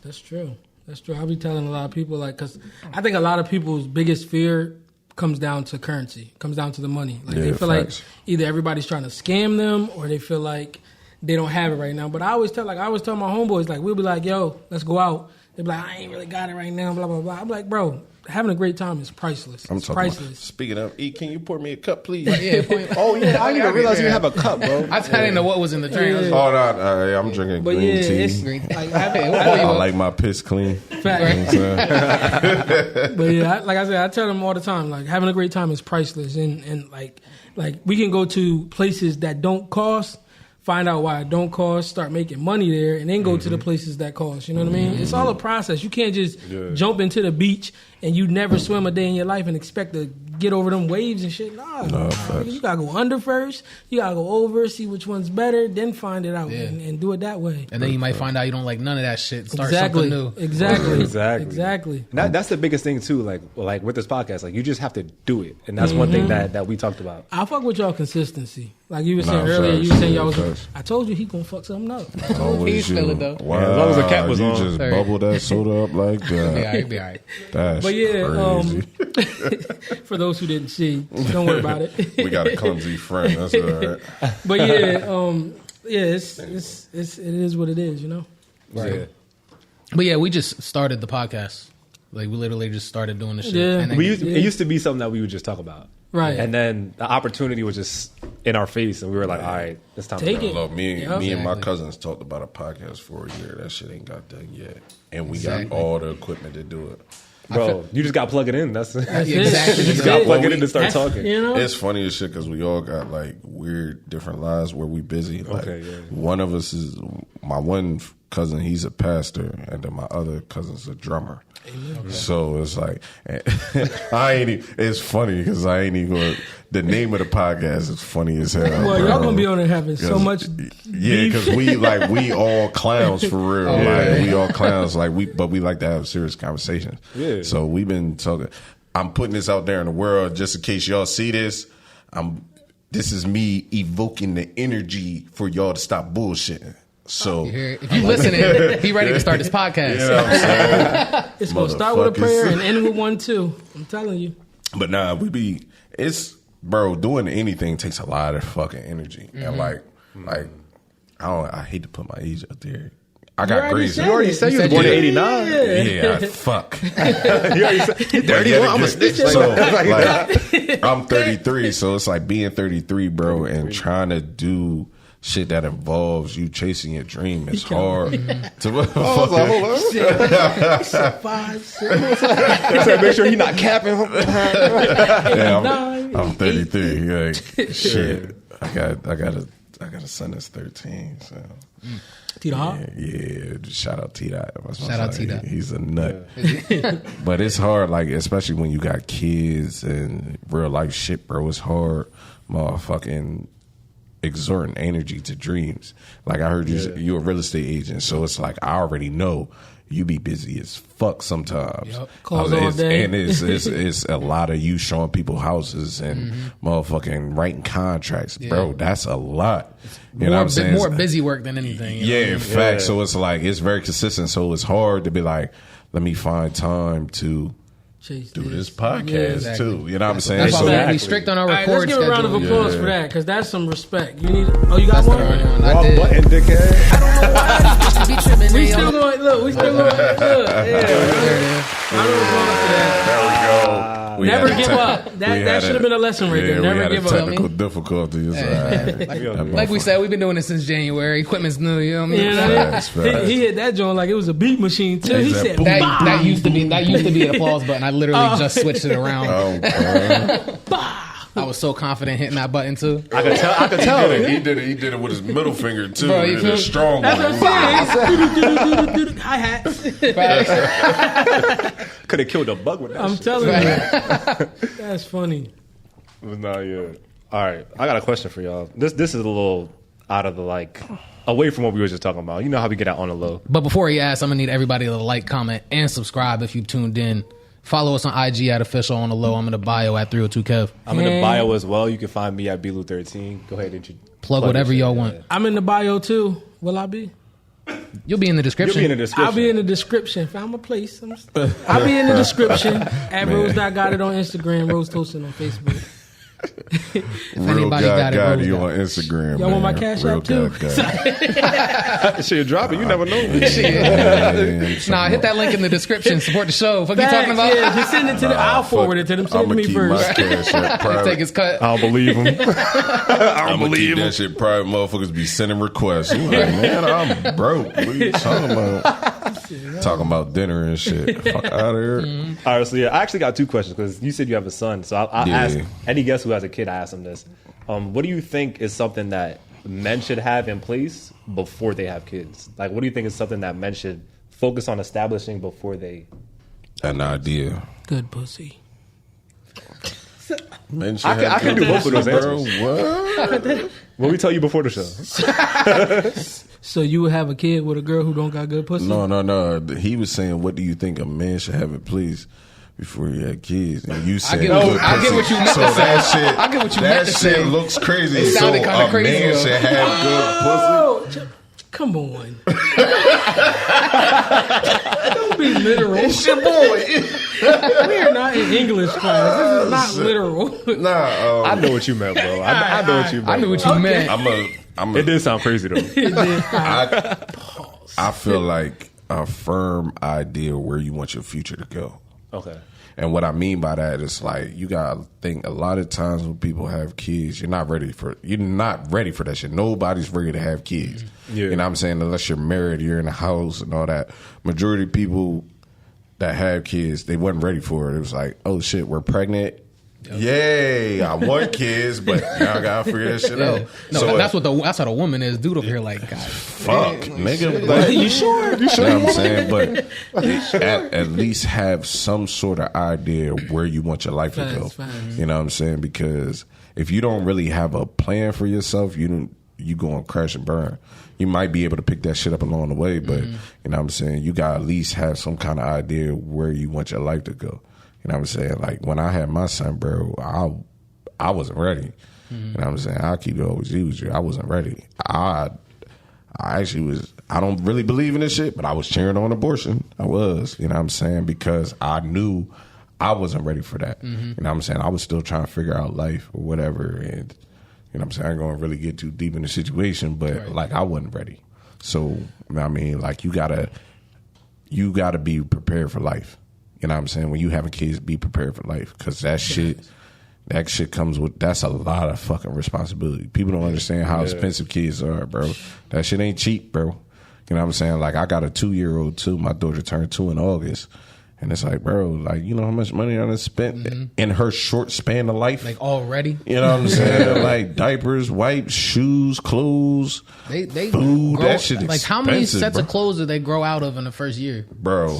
That's true. That's true. I'll be telling a lot of people, like, because I think a lot of people's biggest fear comes down to currency, comes down to the money. Like they feel facts. like either everybody's trying to scam them or they feel like they don't have it right now. But I always tell my homeboys, like, we'll be like, yo, let's go out. They'll be like, I ain't really got it right now, blah, blah, blah. I'm like, bro, having a great time is priceless. I'm It's talking priceless. about, speaking of, E, can you pour me a cup, please? Oh yeah, I didn't even realize you have a cup, bro. I didn't know what was in the drink. Yeah. Oh, no, I'm drinking But green yeah, tea. it's like I like my piss clean. fact. You know what I'm saying? But yeah, like I said, I tell them all the time, like having a great time is priceless, and like we can go to places that don't cost, find out why it don't cost, start making money there, and then go to the places that cost. You know what I mean? It's all a process. You can't just jump into the beach and you never swim a day in your life and expect to get over them waves and shit. Nah, you gotta go under first. You gotta go over, see which one's better, then find it out and do it that way. And then you might find out you don't like none of that shit. Start something new. Exactly. That's the biggest thing too. Like with this podcast, like you just have to do it, and that's one thing that we talked about. I fuck with y'all consistency. Like you were saying earlier, you were saying y'all was. I told you he gonna fuck something up. He's feeling though. Wow, as long as the cat was you on. just bubble that soda up like that. He'll be all right. That's crazy. For those who didn't see, don't worry about it. We got a clumsy friend. That's all right. But it is what it is, you know. Right. Yeah. But yeah, we just started the podcast. Like we literally just started doing the shit. Yeah. And then, It used to be something that we would just talk about. Right. And then the opportunity was just in our face, and we were like, all right, it's time Take to it. go. Look, me and my cousins talked about a podcast for a year. That shit ain't got done yet. And we got all the equipment to do it. Bro, you just got to plug it in. That's exactly. You just got to plug it in to start talking. You know? It's funny as shit because we all got like weird different lives where we busy. Like, one of us is my one cousin, he's a pastor, and then my other cousin's a drummer. Okay. So it's like it's funny because I ain't even gonna, the name of the podcast is funny as hell. Well, y'all gonna be on there having so much because we all clowns for real. Like we all clowns, but we like to have serious conversations. Yeah. So we've been talking. I'm putting this out there in the world just in case y'all see this. This is me evoking the energy for y'all to stop bullshitting. So if you listening, he ready to start this podcast. You know what I'm saying? It's gonna start with a prayer and end with one too. I'm telling you. But nah, doing anything takes a lot of fucking energy. And I hate to put my age up there. I got crazy. You already said you were born in 89. Yeah, fuck. You already said 31. I'm a snitch. So, I'm 33, so it's like being 33, bro, and trying to do shit that involves you chasing your dream is hard. Hold on. He said, make sure you're not capping. Yeah, I'm 33. Like, shit. I got a son that's 13. So. T-Dot? Yeah. Shout out T-Dot. Shout out T-Dot. He's a nut. But it's hard, like, especially when you got kids and real life shit, bro. It's hard, motherfucking exerting energy to dreams. Like I heard you're a real estate agent, so it's like I already know you be busy as fuck sometimes. Yep. Calls all day. And it's a lot of you showing people houses and motherfucking writing contracts. Yeah. Bro, that's a lot. You know what I'm saying? More busy work than anything. In fact. So it's like, it's very consistent. So it's hard to be like, let me find time to do this podcast too. You know what I'm saying? That's why we strict on our record schedule. Let's give a round of applause for that, because that's some respect. You need. Oh, you got one? I did. Button, dickhead. I don't know why these bitches be tripping. We still going. Look, we still going. Look, round of applause for that. There we go. Never give up. That should have been a lesson right there. Never give up. Technical difficulties. Like we said, we've been doing this since January. Equipment's new. You know what I mean? He hit that joint like it was a beat machine too. He said that used to be an applause button. I literally just switched it around. I was so confident hitting that button too. I could tell. He did it with his middle finger too. Bro, he did a strong that's one. what I'm saying. Hi-hats. Could have killed a bug with that I'm shit. telling you. That's funny. No, yeah. All right. I got a question for y'all. This is a little out of the away from what we were just talking about. You know how we get out on the low. But before he asks, I'm gonna need everybody to like, comment, and subscribe if you tuned in. Follow us on IG at official on the low. I'm in the bio at 302 Kev. I'm in the bio as well. You can find me at Blu13. Go ahead and plug whatever y'all want. I'm in the bio too. Will I be? You'll be in the description. I'll be in the description. Found my place. I'll be in the description at Ros.got it on Instagram. Rose Toasting on Facebook. If anybody got it, you on Instagram. Y'all want my cash app too? Shit, drop it. You never know. Nah, hit that link in the description. Support the show. What you talking about? Yeah, just send it to them. I'll forward it to them. Send it to me first. Take his cut. I don't believe him. I don't believe him. That shit private. Motherfuckers be sending requests. You like, man, I'm broke. What are you talking about? Talking about dinner and shit. Fuck out of here. All right, so I actually got two questions because you said you have a son. So I'll ask any guest who has a kid, I ask them this. What do you think is something that men should have in place before they have kids? Like, what do you think is something that men should focus on establishing before they... An idea. Good pussy. Men should I can do both of those bro. answers. What? What we tell you before the show? So you would have a kid with a girl who don't got good pussy? No. He was saying, what do you think a man should have it please before he had kids? And you said, I get what you meant so to say. that shit, I get what you meant to that say. shit looks crazy. It So sounded a kinda crazy, man though. should have good pussy. Oh, come on. Don't be literal. It's your boy. We are not in English class. This is not literal. Nah, I know what you meant, bro. I know what you meant. I knew what bro. you meant. I'm It did sound crazy though. I feel like a firm idea where you want your future to go. Okay. And what I mean by that is like you gotta think a lot of times when people have kids, you're not ready for that shit. Nobody's ready to have kids. Yeah. You know what I'm saying? Unless you're married, you're in a house and all that. Majority of people that have kids, they wasn't ready for it. It was like, oh shit, we're pregnant. Yay, I want kids, but now I gotta figure that shit out. No, So that's how the woman is. Dude over here like, God, fuck, nigga. Like, You sure? you know what I'm saying? But at least have some sort of idea where you want your life to go. Facts. You know what I'm saying? Because if you don't really have a plan for yourself, you going to crash and burn. You might be able to pick that shit up along the way, but you know what I'm saying? You got to at least have some kind of idea where you want your life to go. You know what I'm saying? Like when I had my son, bro, I wasn't ready. You know what I'm saying? I'll keep it always with you. I wasn't ready. I actually was. I don't really believe in this shit, but I was cheering on abortion. I was. You know what I'm saying? Because I knew I wasn't ready for that. You know what I'm saying? I was still trying to figure out life or whatever. And you know what I'm saying? I ain't going to really get too deep in the situation, but like I wasn't ready. So, I mean, like you gotta be prepared for life. You know what I'm saying? When you having kids, be prepared for life. Because that shit comes with, that's a lot of fucking responsibility. People don't understand how expensive kids are, bro. That shit ain't cheap, bro. You know what I'm saying? Like, I got a 2-year-old too. My daughter turned 2 in August. And it's like, bro, like, you know how much money I done spent in her short span of life? like already. You know what I'm saying? Like diapers, wipes, shoes, clothes, They food. grow, That shit like how many expensive, sets bro. of clothes do they grow out of in the first year? Bro.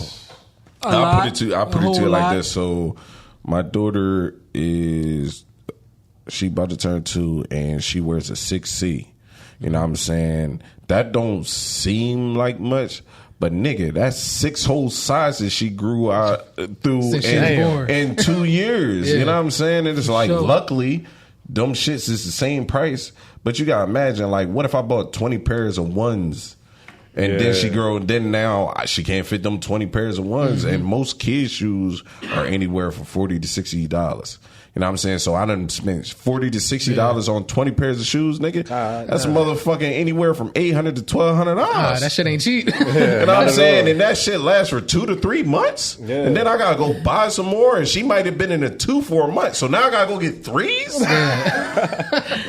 A I'll lot, put it to you a whole like lot. this. So my daughter she about to turn 2 and she wears a 6C. You know what I'm saying? That don't seem like much, but nigga, that's 6 whole sizes she grew out through Since she was born. in 2 years. You know what I'm saying? And it's like, Sure. luckily, them shits is the same price. But you gotta imagine, like, what if I bought 20 pairs of ones? And then now she can't fit them 20 pairs of ones. And most kids' shoes are anywhere from $40 to $60. You know what I'm saying? So I done spent $40 to $60 on 20 pairs of shoes, nigga. That's motherfucking anywhere from $800 to $1,200. That shit ain't cheap. You know what I'm saying? And that shit lasts for 2 to 3 months. Yeah. And then I gotta go buy some more. And she might have been in a 2 for a month. So now I gotta go get 3s? You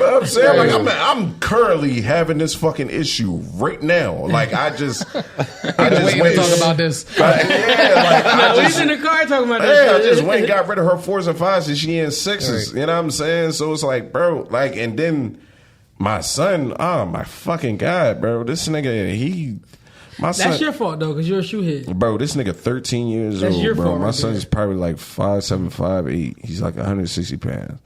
know what I'm saying? Like I'm currently having this fucking issue right now. Like I just Waiting to talk about this. We was in the car talking about that I shit. just went and got rid of her 4s and 5s and she in 6s. You know what I'm saying? So it's like, bro, like, and then my son, oh my fucking God, bro. This nigga, my son. That's your fault, though, because you're a shoehead. Bro, this nigga 13 years That's old, your bro. fault My right son there. is probably like 5'7", 5'8". He's like 160 pounds.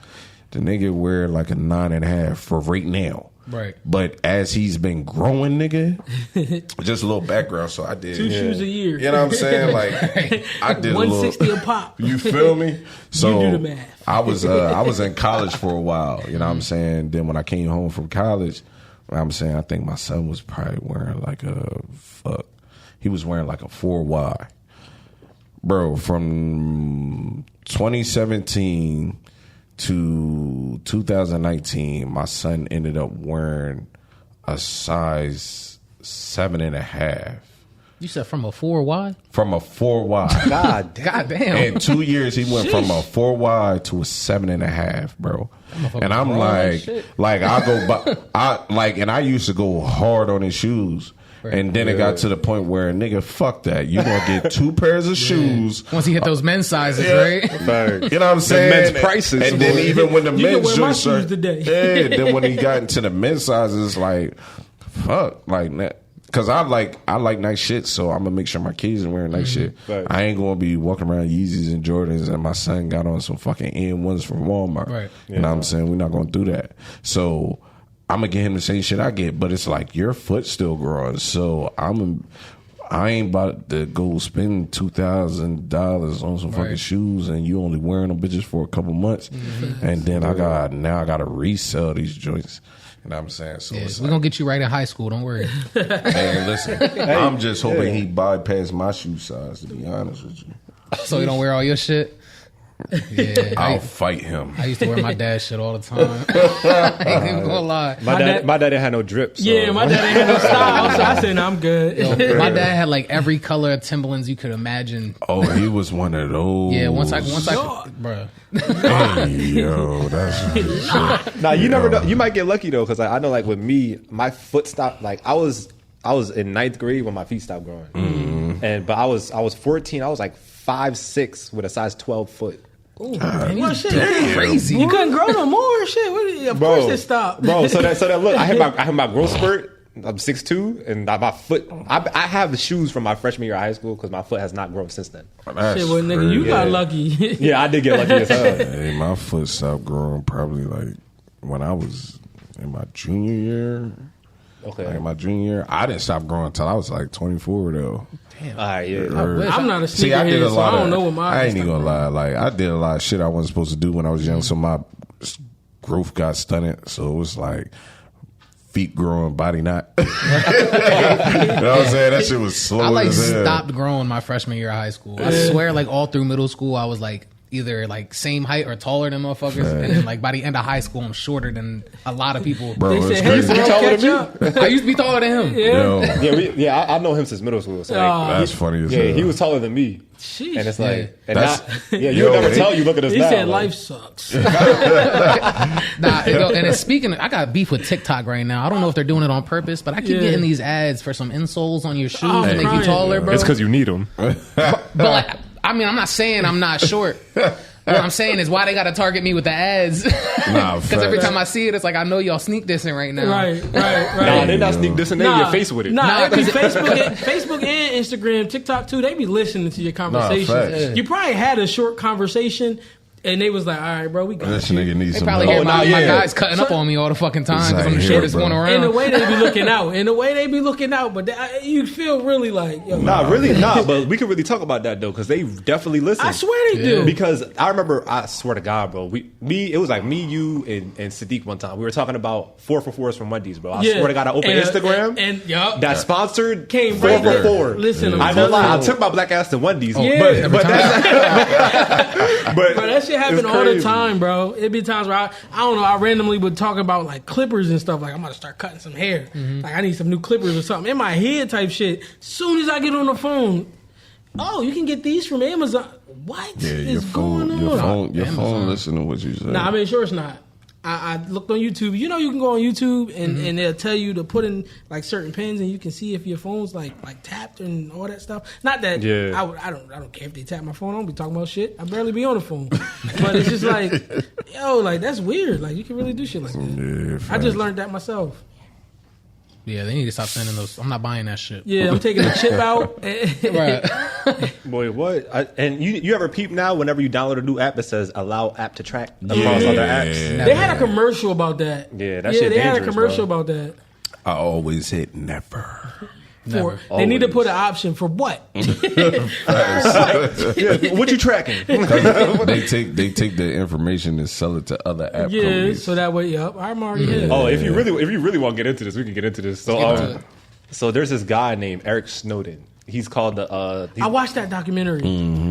The nigga wear like a 9.5 for right now. Right. But as he's been growing, nigga, just a little background. So I did 2 shoes a year. You know what I'm saying? Like I did 160 a pop. You feel me? So You do the math. I was in college for a while. You know what I'm saying? Then when I came home from college, I'm saying I think my son was probably wearing like he was wearing like a 4Y. Bro, from 2017 to 2019, my son ended up wearing a size 7.5. You said from a 4Y? From a 4Y. God damn. God damn. In 2 years, he went from a 4Y to a 7.5, bro. And I'm like I go by, and I used to go hard on his shoes. Right. And then it got to the point where, nigga, fuck that. You gonna get 2 pairs of shoes. Once he hit those men's sizes, right? You know what I'm saying? The men's prices. And then even when the You men's can wear my joints shoes today. then when he got into the men's sizes, like, fuck, like that. Cause I like nice shit, so I'm gonna make sure my kids are wearing nice shit. Right. I ain't gonna be walking around Yeezys and Jordans, and my son got on some fucking N1s from Walmart. Right. You know what I'm saying? We're not gonna do that. So I'm gonna get him the same shit I get, but it's like your foot's still growing. So I ain't about to go spend $2,000 on some fucking shoes, and you only wearing them bitches for a couple months, and then I gotta resell these joints. You know what I'm saying? So we're going to get you right in high school. Don't worry. Man, listen, I'm just hoping he bypassed my shoe size, to be honest with you. So you don't wear all your shit? Yeah. I'll fight him. I used to wear my dad's shit all the time. I ain't even gonna lie. My dad didn't have no drip. So. Yeah, my dad ain't had no style, so I said, no, I'm good. Yo, my dad had like every color of Timberlands you could imagine. Oh, he was one of those. Yeah, once I bruh. Hey, yo, that's shit. Now you never know. You might get lucky though, because I know like with me, my foot stopped. Like I was in 9th grade when my feet stopped growing, but I was 14. I was like 5'6" with a size 12 foot. Ooh, well, shit, crazy. You couldn't grow no more. Shit, of course it stopped. Bro, so that look, I had my growth spurt. I'm 6'2", and my foot. I have the shoes from my freshman year of high school because my foot has not grown since then. That's shit, well, nigga, you got lucky. Yeah, I did get lucky as hell. Hey, my foot stopped growing probably like when I was in my junior year. Okay. Like my junior year, I didn't stop growing until I was like 24 though. Damn. All right, yeah. I'm not a See, I did sneakerhead, a so lot I don't of. know what my. I ain't even gonna lie. Like I did a lot of shit I wasn't supposed to do when I was young, so my growth got stunted. So it was like feet growing, body not. You know what I'm saying? That shit was slow. I like as hell. stopped growing my freshman year of high school. I swear, like all through middle school, I was like either like same height or taller than motherfuckers, and then like by the end of high school, I'm shorter than a lot of people. Bro, They it's said, hey, crazy. bro, taller catch than up. I used to be taller than him. Yo, I know him since middle school. So like, that's funny as hell. he was taller than me. Sheesh. And it's like, and That's- you Yo, would never he- tell. You look at us He now. said like, life sucks. Nah, and it's speaking. I got beef with TikTok right now. I don't know if they're doing it on purpose, but I keep getting these ads for some insoles on your shoes Oh, to make crying. you taller, bro. it's because you need them. But like, I mean, I'm not saying I'm not short. What I'm saying is why they got to target me with the ads. Nah, Because every facts. time I see it, it's like I know y'all sneak dissing right now. right. Nah, they not sneak this and they in your face with it. Nah, Nah, 'cause- Facebook and Instagram, TikTok too, they be listening to your conversations. facts. You probably had a short conversation and they was like, all right, bro, we got This you. nigga needs They some probably help. hear my yeah. guys cutting up on me all the fucking time because I'm the It's like, shortest here, one bro. around. In the way they be looking out, but you feel really like, yo, But we could really talk about that though, because they definitely listen. I swear they do. Because I remember, I swear to God, bro, it was like me, you, and Sadiq one time. We were talking about 4 for 4s from Wendy's, bro. I swear to God, I opened Instagram and yup. that sponsored Came 4 right for there. 4. Listen, I'm I know telling lie. I you. took my black ass to Wendy's, Yeah. but Bro, that shit happen it's all the crazy. time, bro. It'd be times where I don't know, I randomly would talk about like clippers and stuff. Like, I'm about to start cutting some hair. Like, I need some new clippers or something. In my head type shit. Soon as I get on the phone, oh, you can get these from Amazon. What Yeah, is going on? your phone listen to what you say. Nah, I mean, sure it's not. I looked on YouTube. You know, you can go on YouTube and they'll tell you to put in like certain pins, and you can see if your phone's like tapped and all that stuff. Not that I don't care if they tap my phone. I don't be talking about shit. I barely be on the phone. But it's just like, yo, like that's weird. Like you can really do shit like that. Yeah, I just learned that myself. Yeah, they need to stop sending those. I'm not buying that shit. Yeah, I'm taking the chip out. Right. Boy, what? And you ever peep now whenever you download a new app, it says allow app to track across other apps? They had a commercial about that. Yeah, that shit they had a dangerous, commercial bro. about that. I always hit never. Never. They need to Always. put an option for what? Yeah, what you tracking? they take the information and sell it to other app Yeah, companies. so that way, yup, I'm already here. Oh, if you really want to get into this, we can get into this. get into it. So there's this guy named Eric Snowden. He's called the. I watched that documentary.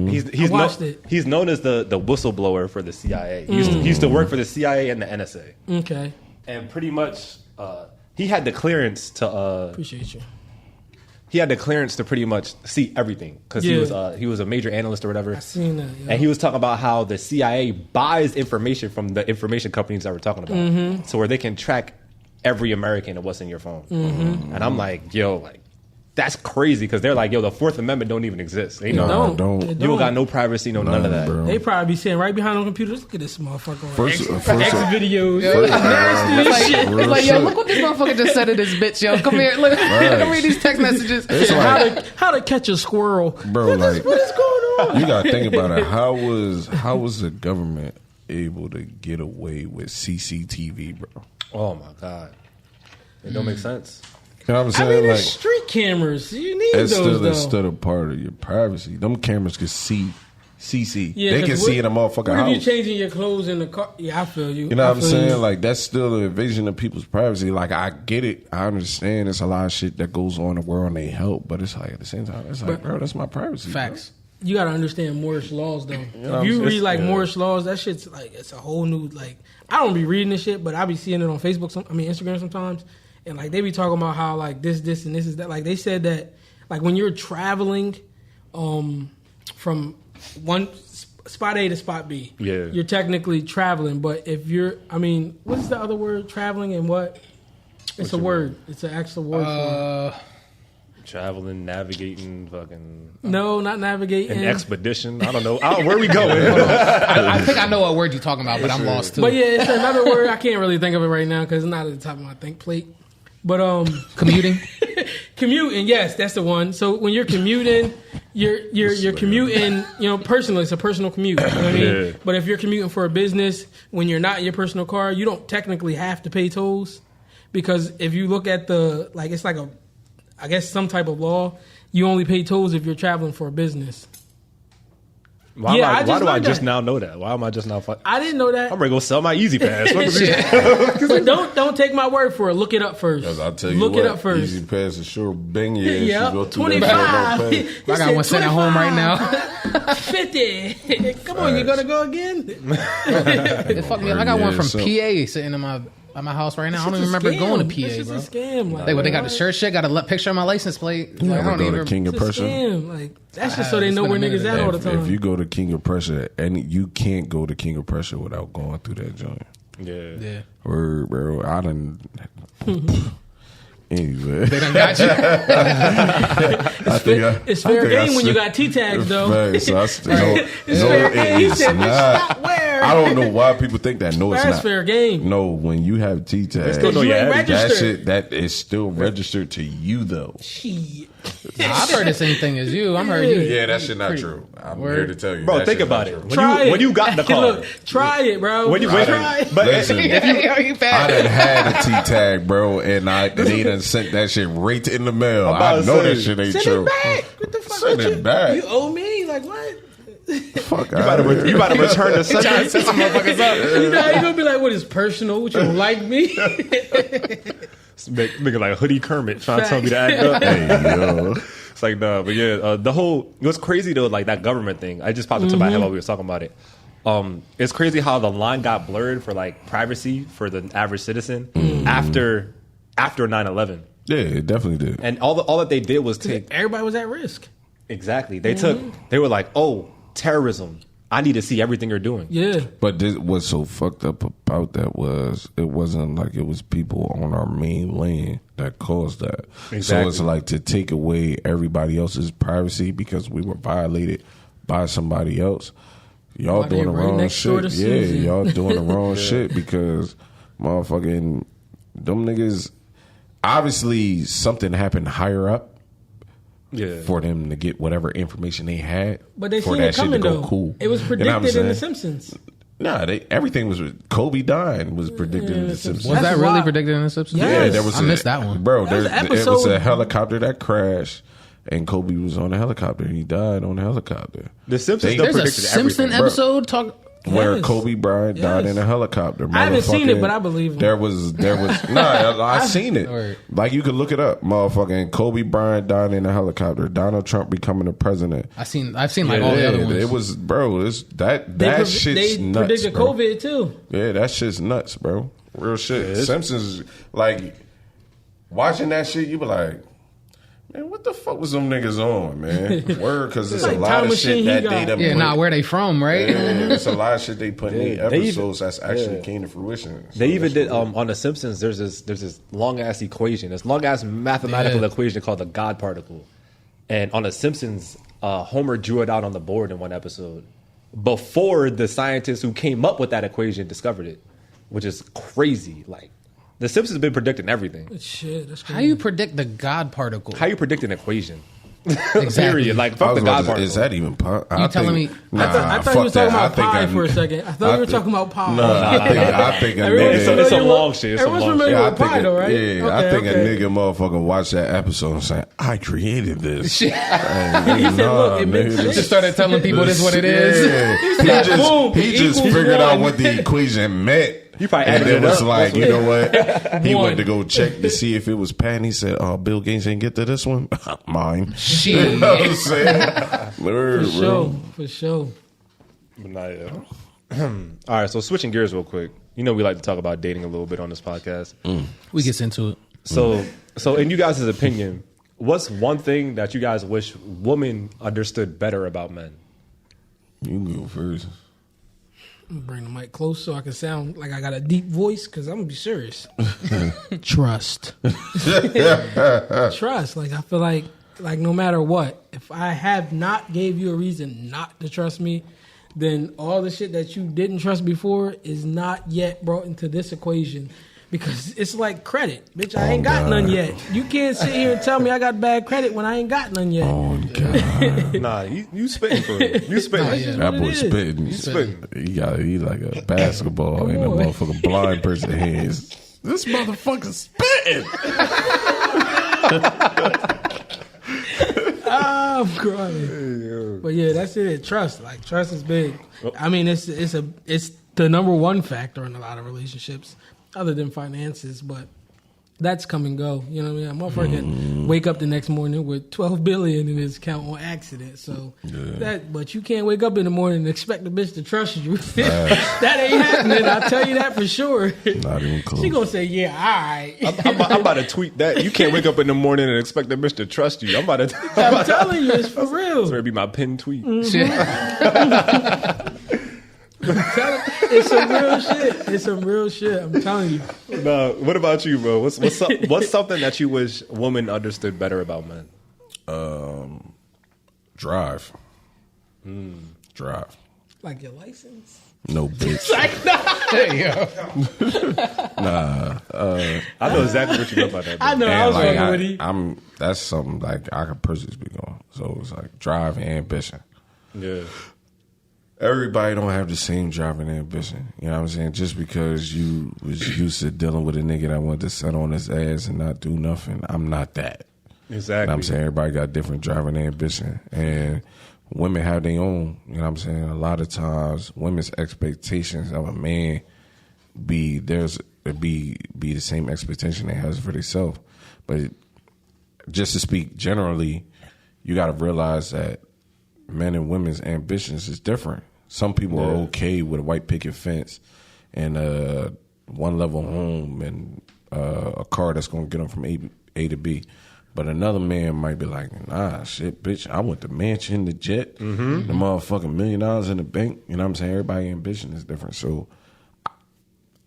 He's I watched it. He's known as the whistleblower for the CIA. He used to work for the CIA and the NSA, Okay, and pretty much he had the clearance to. appreciate you. He had the clearance to pretty much see everything because he was a major analyst or whatever. I seen that. Yeah. And he was talking about how the CIA buys information from the information companies that we're talking about, so where they can track every American and what's in your phone. And I'm like, yo, like that's crazy because they're like, yo, the Fourth Amendment don't even exist. They It know don't. you don't got no privacy, none of that. Bro. They probably be sitting right behind on computers. Look at this motherfucker. First- X first- videos. It's like, yo, look what this motherfucker just said to this bitch, yo. Come here, look. Read these text messages. It's like, How to catch a squirrel. bro, like, What is going on? you gotta think about it. How was the government able to get away with CCTV, bro? Oh my god, it don't make sense. You know what I'm I saying? mean, like, there's street cameras. You need it's those, still though. a part of your privacy. Them cameras can see. Yeah, they can 'cause see in a motherfucking What if you house. changing your clothes in the car? Yeah, I feel you. You know what I'm feel saying? you. Like, that's still an invasion of people's privacy. Like, I get it. I understand there's a lot of shit that goes on in the world and they help. But it's like, at the same time, it's like, bro, that's my privacy. Facts. You got to understand Moorish laws, though. know, If you it's- read like yeah. Moorish laws, that shit's like it's a whole new like. I don't be reading this shit, but I be seeing it on Facebook. Instagram sometimes, and like they be talking about how like this, and this is that. Like they said that like when you're traveling, from one spot A to spot B, Yeah. you're technically traveling. But if you're, what's the other word? Traveling and what? It's a word. It's an actual word for it. Traveling, navigating, fucking No, not navigating. an expedition. I don't know. Where we going? I think I know what word you're talking about, but I'm lost too. But yeah, it's another word. I can't really think of it right now because it's not at the top of my think plate. But Commuting. commuting, yes, that's the one. So when you're commuting, you're commuting. Personally, it's a personal commute. You know what I mean? Yeah. But if you're commuting for a business, when you're not in your personal car, you don't technically have to pay tolls because if you look at it's like I guess some type of law, you only pay tolls if you're traveling for a business. Why Yeah, I do just I learned just that. now know that? Why am I just now? I didn't know that. I'm ready to go sell my Easy Pass. What the- But don't take my word for it. Look it up first. Because I'll tell you Look what, it up first. Easy Pass is sure bang your ass. Yeah, You go through that 25. shit, don't pay. I got one sitting at home right now. 50. Come on, you gonna go again? It fucked me up. I got one from so- PA sitting at my house right now. I don't even It's a remember going to scam. PA, It's bro. just a scam. Like, They got the shirt shit, got a picture of my license plate. You Like, I ever don't go to even. King of It's a Prussia? scam. Like that's just so they It's know been where a minute. niggas at all the time. If you go to King of Prussia, you can't go to King of Prussia without going through that joint. Yeah. Or, bro, I done. Anyway, They done got you. It's fair game when you got T tags though. Right, so It's fair game. He it is said, not. "Stop where?" I don't know why people think that. No, it's That's not fair game. No, when you have T tags, still know You your ain't address. that registered. shit that is still registered to you though. Shit. I've heard the same thing as you. I'm heard you. Yeah, that shit not true. I'm here to tell you, Bro, that think shit about not it. true. Try it. When you got in the car, Look, try it, bro. when you try it. but Listen, You I bad. done had a T tag, bro, and they done sent that shit right in the mail. about I to know say, that shit ain't Send true. it back. What the fuck? Send it back. You owe me? Like what? Fuck you about to return the sentence. Set some motherfuckers up. You know, you gonna be like, what is personal? What you don't like me? Make it like Hoodie Kermit trying to tell me to act up. Hey, yo. It's like, nah, but yeah, the whole, it was crazy though, like that government thing. I just popped into my head while we were talking about it. It's crazy how the line got blurred for like privacy for the average citizen after 9/11. Yeah, it definitely did. And all that they did was take, Everybody was at risk. exactly, they were like, oh, terrorism. I need to see everything you're doing. Yeah. But what's so fucked up about that was it wasn't like it was people on our main land that caused that. Exactly. So it's like to take away everybody else's privacy because we were violated by somebody else. Y'all Like doing the right wrong next door to shit. Yeah, Susan. y'all doing the wrong shit because motherfucking them niggas. Obviously, something happened higher up. Yeah. For them to get whatever information they had, But they for seen that it coming shit to go though. cool. It was You know what I'm predicted in The saying? Simpsons. Nah, everything was Kobe dying was predicted in The Simpsons. Was That's that really wild. predicted in The Simpsons? Yes. Yeah, there was. I missed that one. bro. That was It an was episode. a helicopter that crashed, and Kobe was on the helicopter. He died on the helicopter. The Simpsons still There's a predicted Simpson everything. episode talk. Where Yes. Kobe Bryant died Yes. in a helicopter. I haven't seen it, Motherfucking- but I believe him. There was nah, I seen it. Word. Like you could look it up, motherfucking Kobe Bryant died in a helicopter. Donald Trump becoming the president. I've seen like all the other ones. It was, bro. It's that They shit's nuts. predicted bro. COVID too. Yeah, that shit's nuts, bro. Real shit. Simpsons, like watching that shit, you be like, Man, what the fuck was them niggas on, man? Word, because it's Like a lot Time of Machine shit that he they got. done Yeah, put. nah, where they from, right? Yeah, it's a lot of shit they put in Yeah, the they episodes even- that's actually yeah. came to fruition. So They even that's did weird. on The Simpsons. There's this long ass equation, this long ass mathematical Yeah. equation called the God particle. And on The Simpsons, Homer drew it out on the board in one episode before the scientists who came up with that equation discovered it, which is crazy. Like The Simpsons have been predicting everything. Shit, that's How crazy. you predict the God particle? How you predict an equation? Exactly. Period. Like I fuck was the God about to- particle. Is that even You telling me- I thought you were talking about pie for a second. I thought you were talking about pie. No, I think a Everyone's nigga. It's some familiar long with- shit. It's some Everyone's long familiar Yeah, I with think, pie, though, right? I think Okay. a nigga motherfucker watched that episode and said, "I created this." Shit. And He said, "Look, it makes nigga, sense." Just started telling people this is what it is. Yeah. Boom, He just equals figured out one. what the equation meant. You probably and added then it was up. like, you know what? He One. went to go check to see if it was Pat. And he said, "Oh, Bill Gates didn't get to this one. Mine." Shit. You know what I'm saying? Word, For bro. sure, for sure. But not yet. All right, so switching gears real quick. You know we like to talk about dating a little bit on this podcast. We get into it. So in you guys' opinion, what's one thing that you guys wish women understood better about men? You can go first. I'm gonna bring the mic close so I can sound like I got a deep voice because I'm gonna be serious. Trust. Trust. Like I feel like no matter what, if I have not gave you a reason not to trust me, then all the shit that you didn't trust before is not yet brought into this equation. Because it's like credit. Bitch, I ain't got none yet. You can't sit here and tell me I got bad credit when I ain't got none yet. Oh God, Nah, you spitting for real. You spitting. Nah, yeah. that what boy it is. spitting. He like a basketball in a on. motherfucking blind person hands. This motherfucker spitting. I'm crying. But yeah, that's it. Trust. Like trust is big. I mean, it's the number one factor in a lot of relationships, other than finances. But that's come and go. You know what I mean? A motherfucker can wake up the next morning with $12 billion in his account on accident. So but you can't wake up in the morning and expect the bitch to trust you. That ain't happening. I'll tell you that for sure. Not even close. She gonna say, "Yeah, all right." I'm about to tweet that. You can't wake up in the morning and expect the bitch to trust you. I'm telling you, it's for real. That's gonna be my pinned tweet. Shit. It's some real shit. It's some real shit. I'm telling you. No, what about you, bro? What's something that you wish women understood better about men? Drive. Drive. Like your license. No bitch. Hey, yo. I know exactly what you know about that. Bro. I know. I And was like, fucking with you. that's something like I could personally speak on. So it's like drive and ambition. Yeah. Everybody don't have the same drive and ambition. You know what I'm saying? Just because you was used to dealing with a nigga that wanted to sit on his ass and not do nothing, I'm not that. Exactly. You know what I'm saying? Everybody got different drive and ambition. And women have their own. You know what I'm saying? A lot of times, women's expectations of a man be the same expectation they has for themselves. But just to speak generally, you got to realize that men and women's ambitions is different. Some people are okay with a white picket fence and a one-level home and a car that's going to get them from A to B. But another man might be like, nah, shit, bitch, I want the mansion, the jet, the motherfucking $1 million in the bank. You know what I'm saying? Everybody's ambition is different. So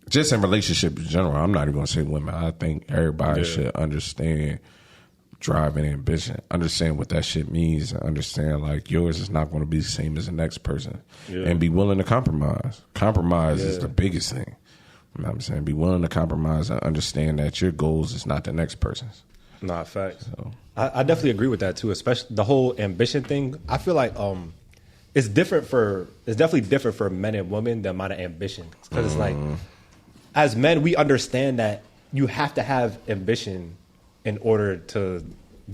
just in relationships in general, I'm not even going to say women. I think everybody should understand drive and ambition, understand what that shit means, and understand like yours is not going to be the same as the next person, and be willing to compromise. Compromise is the biggest thing. You know what I'm saying? Be willing to compromise and understand that your goals is not the next person's. Nah, facts. I definitely agree with that too, especially the whole ambition thing. I feel like it's definitely different for men and women, the amount of ambition. Because it's like, as men, we understand that you have to have ambition in order to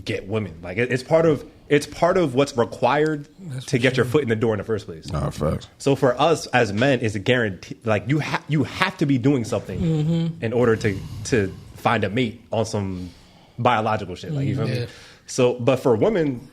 get women. Like it's part of what's required to get your foot in the door in the first place. Nah, facts. So for us as men, it's a guarantee. Like you have to be doing something in order to find a mate on some biological shit. Like you feel me? So, but for women,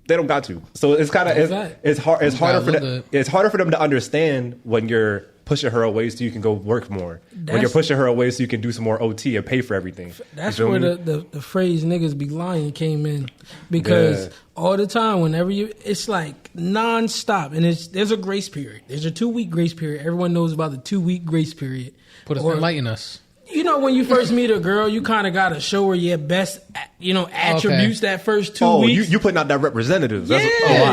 they don't got to. So it's kind of it's harder for them to understand when you're pushing her away so you can go work more. When you're pushing her away so you can do some more OT and pay for everything. That's where the phrase "niggas be lying" came in, because all the time, whenever it's like nonstop, and there's a grace period. There's a 2-week grace period. Everyone knows about the 2-week grace period. Enlighten us. You know, when you first meet a girl, you kind of got to show her your best, attributes that first 2 weeks. You putting out that representative. Yeah,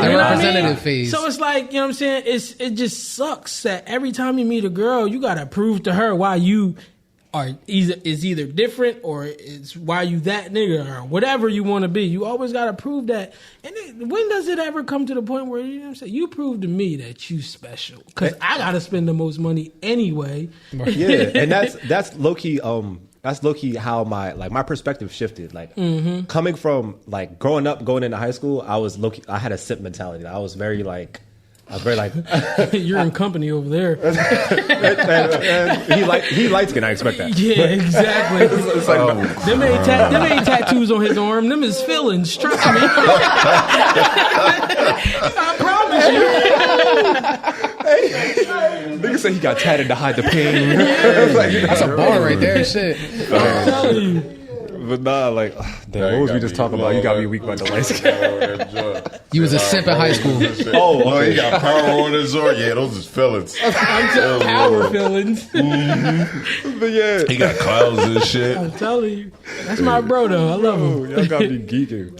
the representative phase. So it's like, you know what I'm saying? It just sucks that every time you meet a girl, you got to prove to her why you are either different, or it's why you that nigga, or whatever you want to be. You always got to prove that. And when does it ever come to the point where, you know what I'm saying, you prove to me that you special? Because I got to spend the most money anyway. Yeah, and that's low key. That's low key how my perspective shifted. Like coming from like growing up, going into high school, I was low key, I had a simp mentality. I was very like. You're in company over there. and he light skin. I expect that. Yeah, exactly. It's like, them ain't tattoos on his arm. Them is feelings. Trust me. I promise you. Nigga said he got tatted to hide the pain. That's a bar right there. Shit. I'm telling you. But nah, like, damn, what was we just talking about? You got me weak by the light skin. You was a simp in high school. Oh, he got power on his arm. Yeah, those is feelings. Power feelings. But yeah, he got clouds and shit. I'm telling you, that's my bro though. I love him. Y'all got me geeking.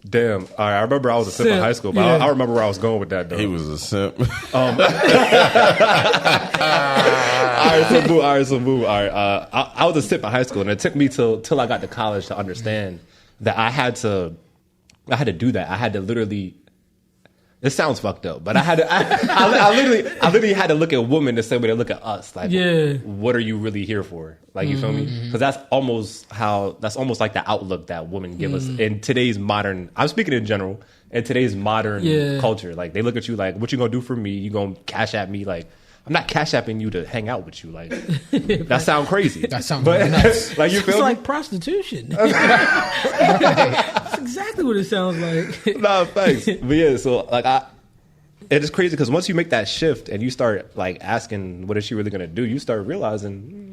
Damn. All right, I remember I was a simp in high school, but I remember where I was going with that, though. He was a simp. All right, so boo. All right, I was a simp in high school, and it took me till I got to college to understand that I had to do that. I had to literally. It sounds fucked up, but I literally had to look at women the same way they look at us. Like, what are you really here for? Like, you feel me? Because that's almost like the outlook that women give us in today's modern. I'm speaking in general. In today's modern culture, like they look at you like, what you gonna do for me? You gonna cash at me? Like, I'm not cash apping you to hang out with you. Like, that sounds crazy. That sounds nuts. Like, you feel it's me? like prostitution. That's exactly what it sounds like. Nah, thanks. But yeah, so like it is crazy because once you make that shift and you start like asking, what is she really gonna do? You start realizing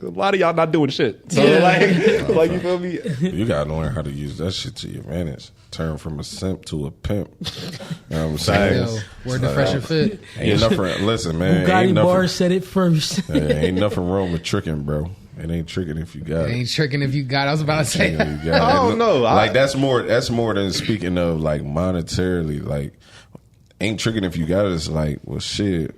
a lot of y'all not doing shit. So like you feel me? You gotta learn how to use that shit to your advantage. Turn from a simp to a pimp. You know what I'm saying? Yo, word to fresh and fit. Ain't nothing. Listen, man. Bugotti B.A.R.S said it first. Ain't nothing wrong with tricking, bro. It ain't tricking if you got it. It ain't tricking if you got it. I was about to say. I don't know. Like that's more than speaking of like monetarily. Like ain't tricking if you got it. It's like, well, shit,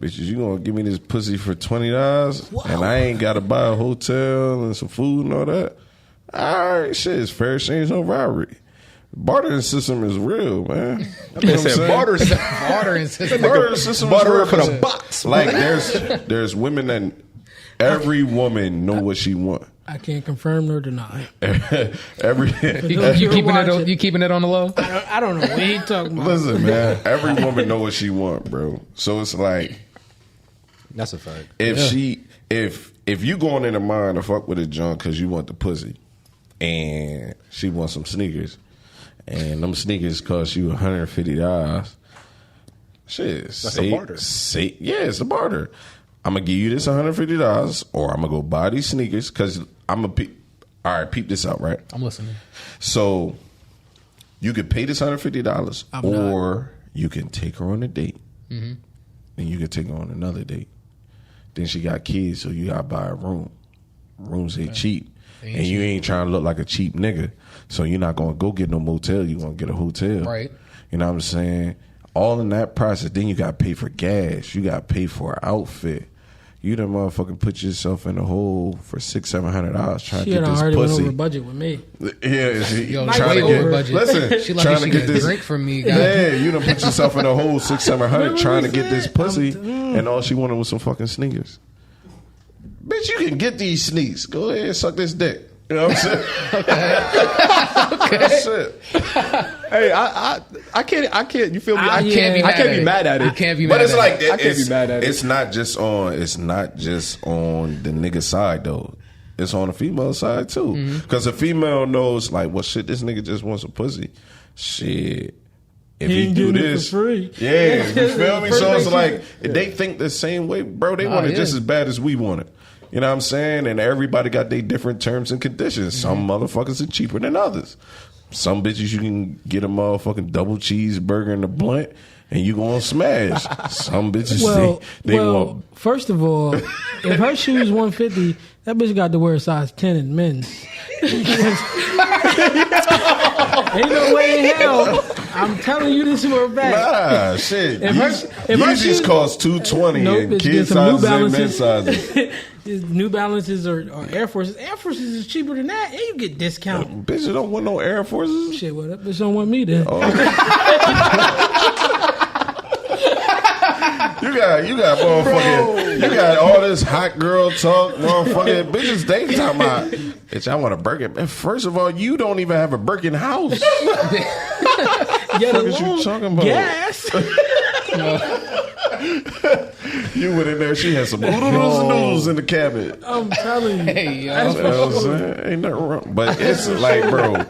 bitches, you gonna give me this pussy for $20 and I ain't gotta buy a hotel and some food and all that. All right, shit, it's fair exchange, no robbery. Bartering system is real, man. They said bartering system. Bartering system is real. For the box. Like there's women that every woman know what she want. I can't confirm nor deny. You keeping it on the low? I don't know what he talking about. Listen, man, every woman know what she want, bro. So it's like that's a fact. If you going in the mind to fuck with a junk because you want the pussy, and she wants some sneakers, and them sneakers cost you $150. Shit, that's a barter. It's a barter. I'm gonna give you this $150, or I'm gonna go buy these sneakers because I'm gonna all right, peep this out, right? I'm listening. So you could pay this $150, or you can take her on a date, and you can take her on another date. Then she got kids, so you gotta buy a room. Rooms ain't cheap. And you ain't trying to look like a cheap nigga. So you're not going to go get no motel. You're going to get a hotel. Right. You know what I'm saying? All in that process. Then you got to pay for gas. You got to pay for an outfit. You done motherfucking put yourself in a hole for $600-$700 trying to get this already pussy. Went over budget with me. Yeah, trying to get budget. Listen, she lucky she get this drink from me. Guys. Yeah, you done put yourself in a hole $600-$700 trying to get this pussy, and all she wanted was some fucking sneakers. Bitch, you can get these sneaks. Go ahead and suck this dick. You know what I'm saying? Okay. Shit. Hey, I can't. You feel me? I can't be mad at it. I can't be mad at it. But it's like I can't be mad at it. It's not just on the nigga side though. It's on the female side too. Because a female knows like, well, shit, this nigga just wants a pussy. Shit. if he do this, for free. Yeah, you feel me? So it's First like they think the same way, bro. They want it just as bad as we want it. You know what I'm saying? And everybody got their different terms and conditions. Some motherfuckers are cheaper than others. Some bitches you can get a motherfucking double cheeseburger and a blunt, and you gonna smash. Some bitches they want. First of all, if her shoes $150, that bitch got to wear a size 10 in men's. Ain't no way in hell. I'm telling you this for a fact. Nah, shit. If her shoes cost $220 and kid sizes and men's sizes. New Balances or Air Forces. Air Forces is cheaper than that, and you get discount. Bitches don't want no Air Forces. Shit, well, that bitch don't want me then. Oh. You got motherfucking, you got all this hot girl talk, motherfucking bitches. They talking about, bitch, I want a Birkin. Man, first of all, you don't even have a Birkin house. Get what is you talking about? Gas. You went in there, she had some noodles in the cabinet. I'm telling you. Hey, yo. That's what I'm saying. Ain't nothing wrong. But it's like, bro,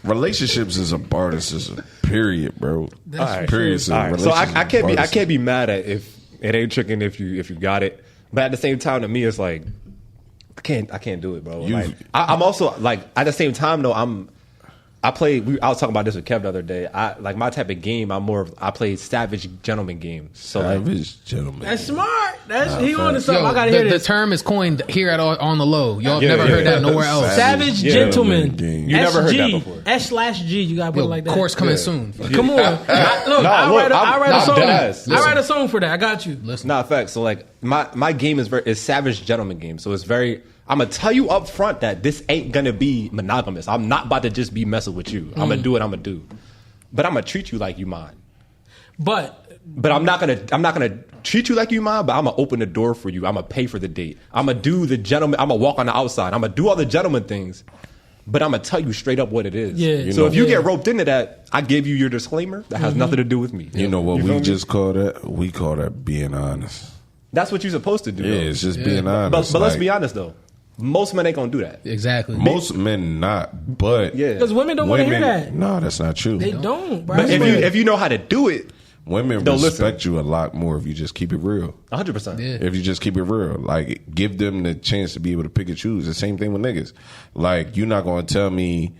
relationships is a bar system. Period, bro. That's period. All right. So I can't be mad at if it ain't tricking if you got it. But at the same time, to me, it's like I can't do it, bro. I'm also like at the same time though. I was talking about this with Kev the other day. My type of game. I play savage gentleman games. So savage gentleman. That's smart. He on to something. I gotta hear this. The term is coined here at On The Low. Y'all have never heard that nowhere else. Savage gentleman. You never heard that before. S/G. You gotta put it like that. Course coming soon. Come on. I write a song. I write a song for that. I got you. Listen. Nah, facts. So like my game is savage gentleman game. So it's very. I'm gonna tell you up front that this ain't gonna be monogamous. I'm not about to just be messing with you. I'm gonna do what I'm gonna do, but I'm gonna treat you like you mine. But I'm not gonna treat you like you mine. But I'm gonna open the door for you. I'm gonna pay for the date. I'm gonna do the gentleman. I'm gonna walk on the outside. I'm gonna do all the gentleman things. But I'm gonna tell you straight up what it is. Yeah. So if you get roped into that, I give you your disclaimer. That has nothing to do with me. You know what we just call that? We call that being honest. That's what you're supposed to do. Yeah, though. it's just being honest. But let's be honest though. Most men ain't gonna do that. Exactly. Most men not, but because women don't want to hear that. No, that's not true. They don't, bro. But if you know how to do it, women respect you a lot more if you just keep it real. 100%. Yeah. If you just keep it real, like give them the chance to be able to pick and choose. The same thing with niggas. Like you're not gonna tell me,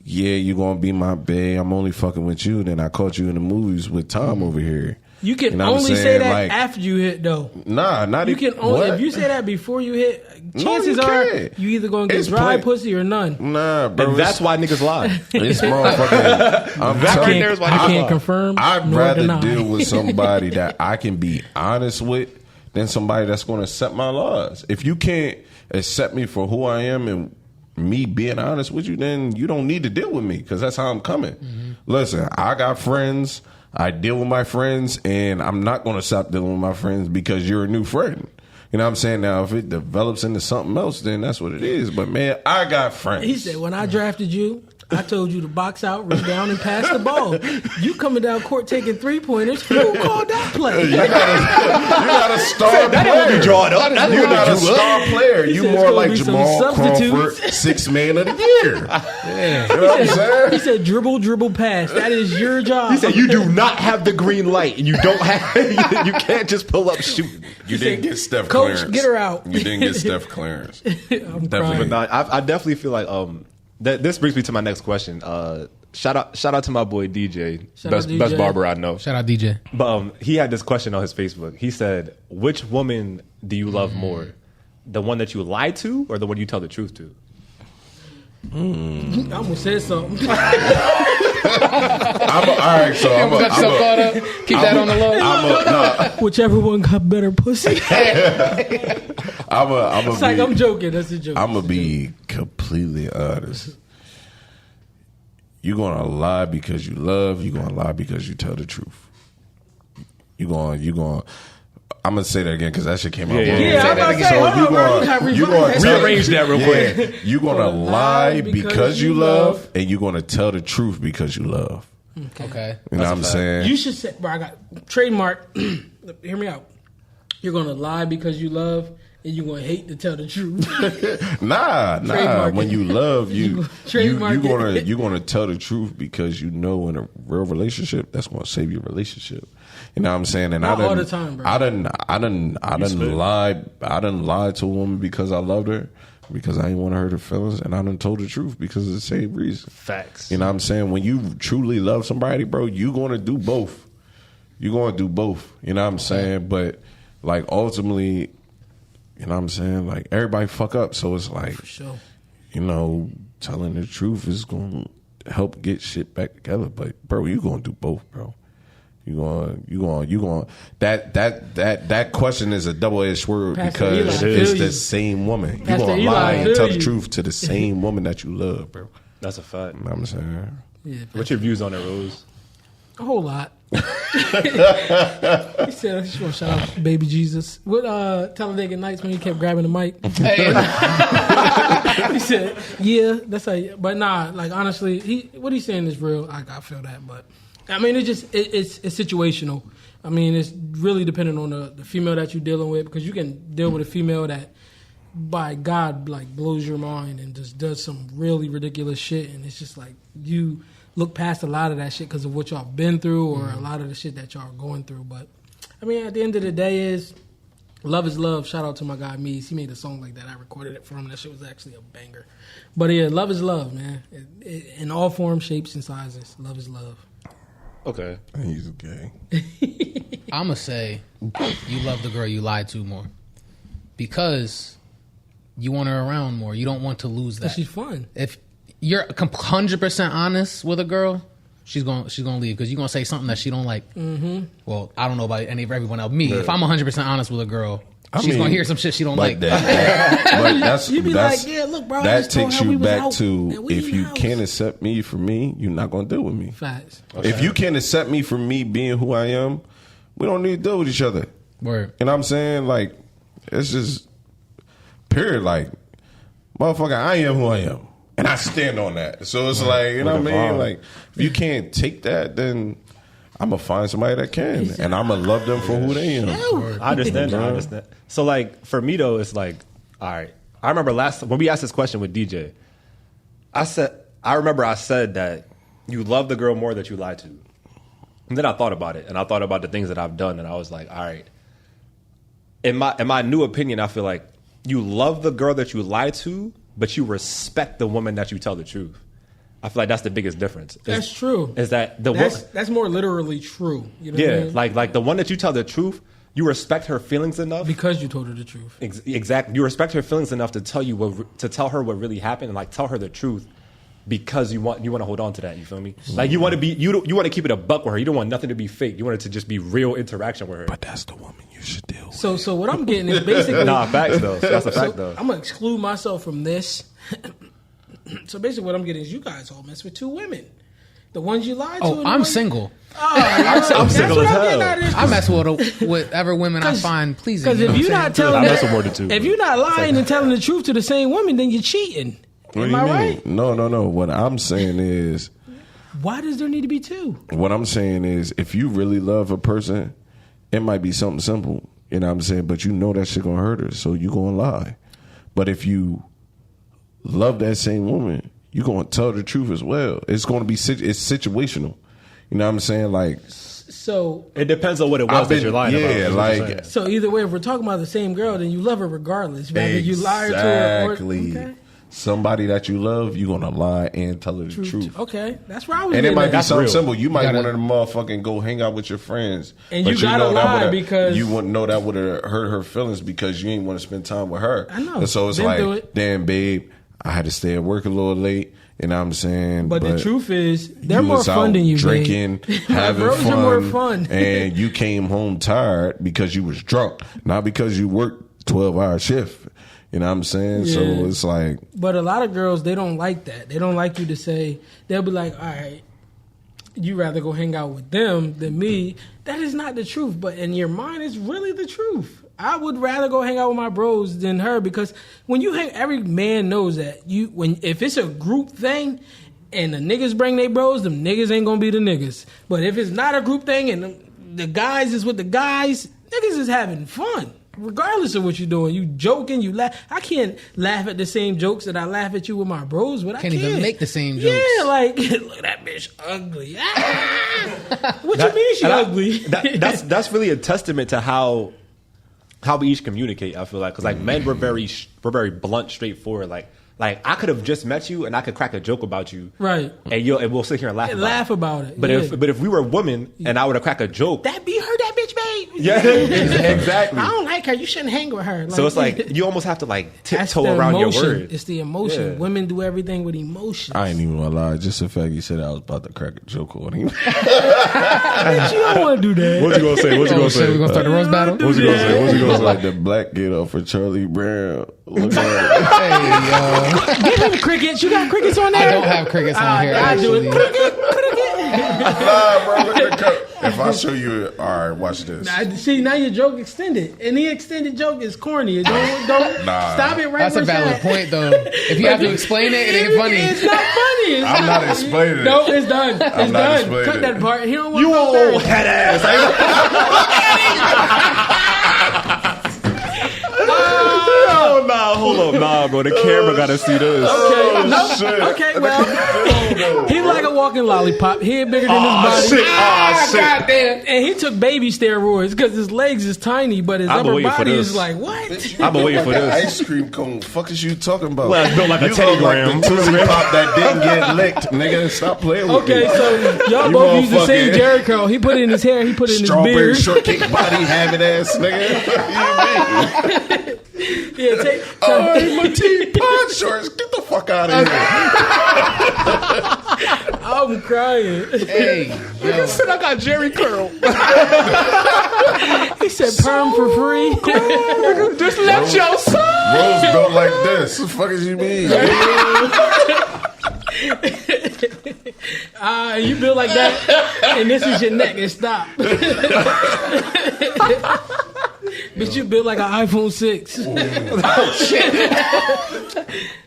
yeah, you're gonna be my bae. I'm only fucking with you. Then I caught you in the movies with Tom over here. You can only say that after you hit, though. Nah, not even. You can only if you say that before you hit. Chances are you either gonna get dry pussy or none. Nah, bro. And that's why niggas lie. It's motherfucking. I can't confirm. I'd rather deal with somebody that I can be honest with than somebody that's going to accept my laws. If you can't accept me for who I am and me being honest with you, then you don't need to deal with me because that's how I'm coming. Mm-hmm. Listen, I got friends. I deal with my friends, and I'm not going to stop dealing with my friends because you're a new friend. You know what I'm saying? Now, if it develops into something else, then that's what it is. But, man, I got friends. He said, when I drafted you, I told you to box out, reach down, and pass the ball. You coming down court taking 3-pointers. Who called that play? You got a star player. That ain't drawn up. You're not a star player. You more like Jamal Crawford, 6th man of the year. Yeah. You know what I'm saying? He said, dribble, pass. That is your job. He said, you do not have the green light, and you don't have. You can't just pull up shooting. You didn't get Steph Coach, clearance. Get her out. You didn't get Steph clearance. I'm definitely. crying. But I definitely feel like this brings me to my next question. Shout out to my boy DJ, best barber I know. Shout out DJ. But he had this question on his Facebook. He said, "Which woman do you love more, the one that you lie to, or the one you tell the truth to?" I'm gonna say something. All right, so I'm caught up. Keep that on the low. Whichever one got better pussy. I'm joking. That's a joke. I'm gonna be completely honest. You're gonna lie because you love. You're gonna lie because you tell the truth. You're gonna. I'm gonna say that again because that shit came out. You gonna rearrange that real quick. You're gonna lie because you love, and you're gonna tell the truth because you love. Okay. You know what I'm saying? You should say, bro, I got trademark. Hear me out. You're gonna lie because you love, and you gonna hate to tell the truth. Nah. When you love, you're Trademark gonna tell the truth because you know in a real relationship that's gonna save your relationship. You know what I'm saying? And Not all the time, bro. I done lied to a woman because I loved her, because I didn't want to hurt her feelings, and I done told the truth because of the same reason. Facts. You know what I'm saying? When you truly love somebody, bro, you gonna do both. You're gonna do both. You know what I'm saying? But like ultimately, you know what I'm saying? Like everybody fuck up, so it's like, For sure. you know, telling the truth is gonna help get shit back together. But bro, you gonna do both, bro. You going. That question is a double-edged sword Pastor because Eli, it's feel the you. same woman. You Pastor gonna Eli, lie and feel tell the you. truth to the same woman that you love, bro. That's a fact. You know what I'm saying? Yeah, What's your views on it, Rose? a whole lot. He said, I just want to shout out Baby Jesus. What Talladega Nights when he kept grabbing the mic? He said, yeah, that's how you, but nah, like honestly, what he's saying is real. I feel that, but I mean, it's situational. I mean, it's really dependent on the female that you're dealing with, because you can deal with a female that, by God, like blows your mind and just does some really ridiculous shit, and it's just like you look past a lot of that shit because of what y'all been through or a lot of the shit that y'all are going through. But I mean, at the end of the day, is love is love. Shout out to my guy Mees. He made a song like that. I recorded it for him. That shit was actually a banger. But yeah, love is love, man. In all forms, shapes, and sizes, love is love. Okay. He's gay. I'm going to say you love the girl you lied to more because you want her around more. You don't want to lose that. She's fun. If you're 100% honest with a girl, she's going to leave because you're going to say something that she don't like. Mm-hmm. Well, I don't know about everyone else. Me, if I'm 100% honest with a girl, she's going to hear some shit she don't like. But that's, You be that's, like, yeah, look, bro. I that just told takes her we you was back out, to and we if in you the house. can't accept me for me, you're not going to deal with me. Facts. If you can't accept me for me being who I am, we don't need to deal with each other. Word. You know what I'm saying? Like, it's just, period. Like, motherfucker, I am who I am. And I stand on that. So it's like, you know what I mean? Like, if you can't take that, then I'm going to find somebody that can. And I'm going to love them for who they am. I understand. I understand. So, like, for me, though, it's like, all right. I remember when we asked this question with DJ, I remember I said that you love the girl more that you lied to. And then I thought about it. And I thought about the things that I've done. And I was like, all right. In my new opinion, I feel like you love the girl that you lie to, but you respect the woman that you tell the truth. I feel like that's the biggest difference. That's true. Is that that's more literally true. You know what I mean? like the one that you tell the truth, you respect her feelings enough Because you told her the truth. Exactly. You respect her feelings enough to tell her what really happened and like tell her the truth because you want to hold on to that. You feel me? Like you want to keep it a buck with her. You don't want nothing to be fake. You want it to just be real interaction with her. But that's the woman you should deal with. So what I'm getting is basically facts though. That's a fact though. I'm gonna exclude myself from this. So basically, what I'm getting is you guys all mess with two women. The ones you lied to. Oh, I'm single. I'm single as hell. I mess with whatever women I find pleasing. Because if you're not telling, I mess with more than two. if you're not lying and telling the truth to the same woman, then you're cheating. What Am do I you mean? right? No. What I'm saying is, Why does there need to be two? if you really love a person, it might be something simple. You know what I'm saying? But you know that shit gonna hurt her, so you gonna lie. But if you love that same woman, you gonna tell the truth as well. It's gonna be it's situational. You know what I'm saying? Like, So It depends on what it was that you're lying about. Yeah, is what you're like- saying. So either way, if we're talking about the same girl, then you love her regardless. Whether you lie to her or okay. Somebody that you love, you gonna lie and tell her the truth. Okay, that's where I was. And it getting might at. be something real. simple. You might gotta- want to motherfucking go hang out with your friends, And but you gotta know that lie would've- because- you wouldn't know that would have hurt her feelings because you ain't want to spend time with her. I know. And so it's Been through like, it. damn, babe, I had to stay at work a little late. You know what I'm saying? But the truth is, they're you more was fun out than you, drinking, babe. having Bros fun, are more fun. and you came home tired because you was drunk, not because you worked 12-hour shift. You know what I'm saying? So Yeah. it's like, But a lot of girls, they don't like that. They don't like you to say, they'll be like, all right, you rather go hang out with them than me. That is not the truth. But in your mind, it's really the truth. I would rather go hang out with my bros than her because when you hang, every man knows that if it's a group thing and the niggas bring their bros, them niggas ain't gonna be the niggas. But if it's not a group thing and the guys is with the guys, niggas is having fun. regardless of what you're doing. You joking, you laugh. I can't laugh at the same jokes that I laugh at you with my bros, but I can't even make the same jokes. Yeah, like, look at that bitch ugly. What you mean she ugly? That's really a testament to how we each communicate. I feel like, because like men, we're very blunt, straightforward. Like I could have just met you and I could crack a joke about you, right? And we'll sit here and laugh about it. But yeah. if we were women and I would have cracked a joke, that be her, that bitch, babe. Yeah, exactly. I don't like her. You shouldn't hang with her. So it's like you almost have to like tiptoe around your word. It's the emotion. Yeah. Women do everything with emotion. I ain't even gonna lie. Just the fact you said I was about to crack a joke on him. Bitch, you don't want to do that. What you gonna say? What you gonna say? We gonna start the roast battle? What you gonna say? What you gonna say? Like the black kid off for Charlie Brown. Look at Hey, Give him crickets. You got crickets on there? I don't have crickets on here. I do it. Actually. Nah, bro, look at the if I show you, all right, watch this. See, now your joke extended. And the extended joke is corny. Don't stop it right That's a valid point, though. If you have to explain it, it ain't funny. It's not funny. I'm not explaining it. No, it's done. It's done. Cut that part. He don't want You to old head ass. Oh, nah, hold up. Nah, bro. The camera gotta see this. Okay, well, he's like a walking lollipop. He ain't bigger than his body. Shit. Goddamn. And he took baby steroids because his legs is tiny, but his upper body is like, what? I've been waiting for this. Ice cream cone. Fuck is you talking about? Well, it's built like a Teddy Graham. Like the Tootsie Pop that didn't get licked. Nigga, stop playing with me. Okay, so y'all both use the same Jerry curl. He put it in his hair. He put it in his beard. Strawberry shortcake body having ass nigga. Yeah, my team pod shorts. Get the fuck out of here. I'm crying. Hey, He said I got Jerry curl. He said perm for free. Just let your son. Rose built like this. What the fuck is you mean? You build like that, and this is your neck, and stop. But you built like an iPhone 6. oh shit!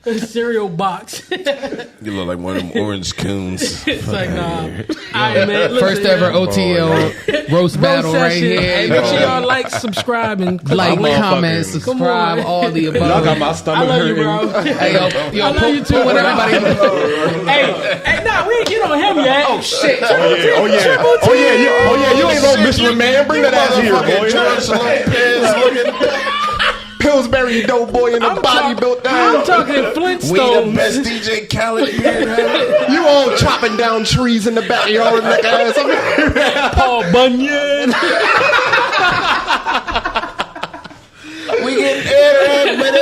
A cereal box. You look like one of them orange coons. It's like, nah. All right, man. Listen, First ever OTL roast battle right here. Hey, make sure y'all like, subscribe, and Like, comment, subscribe, all the above. Y'all got my stomach I love you, hurting. bro. Hey, yo, I love you too. What everybody? Hey, nah, we ain't get on him yet. Oh shit! Oh yeah. You ain't no Michelin man. Bring that ass here, boy. Pillsbury dope boy in the body built down. I'm talking We the Flintstones. best DJ Khaled. You all chopping down trees in the backyard, like ass. Paul Bunyan. We get air with it.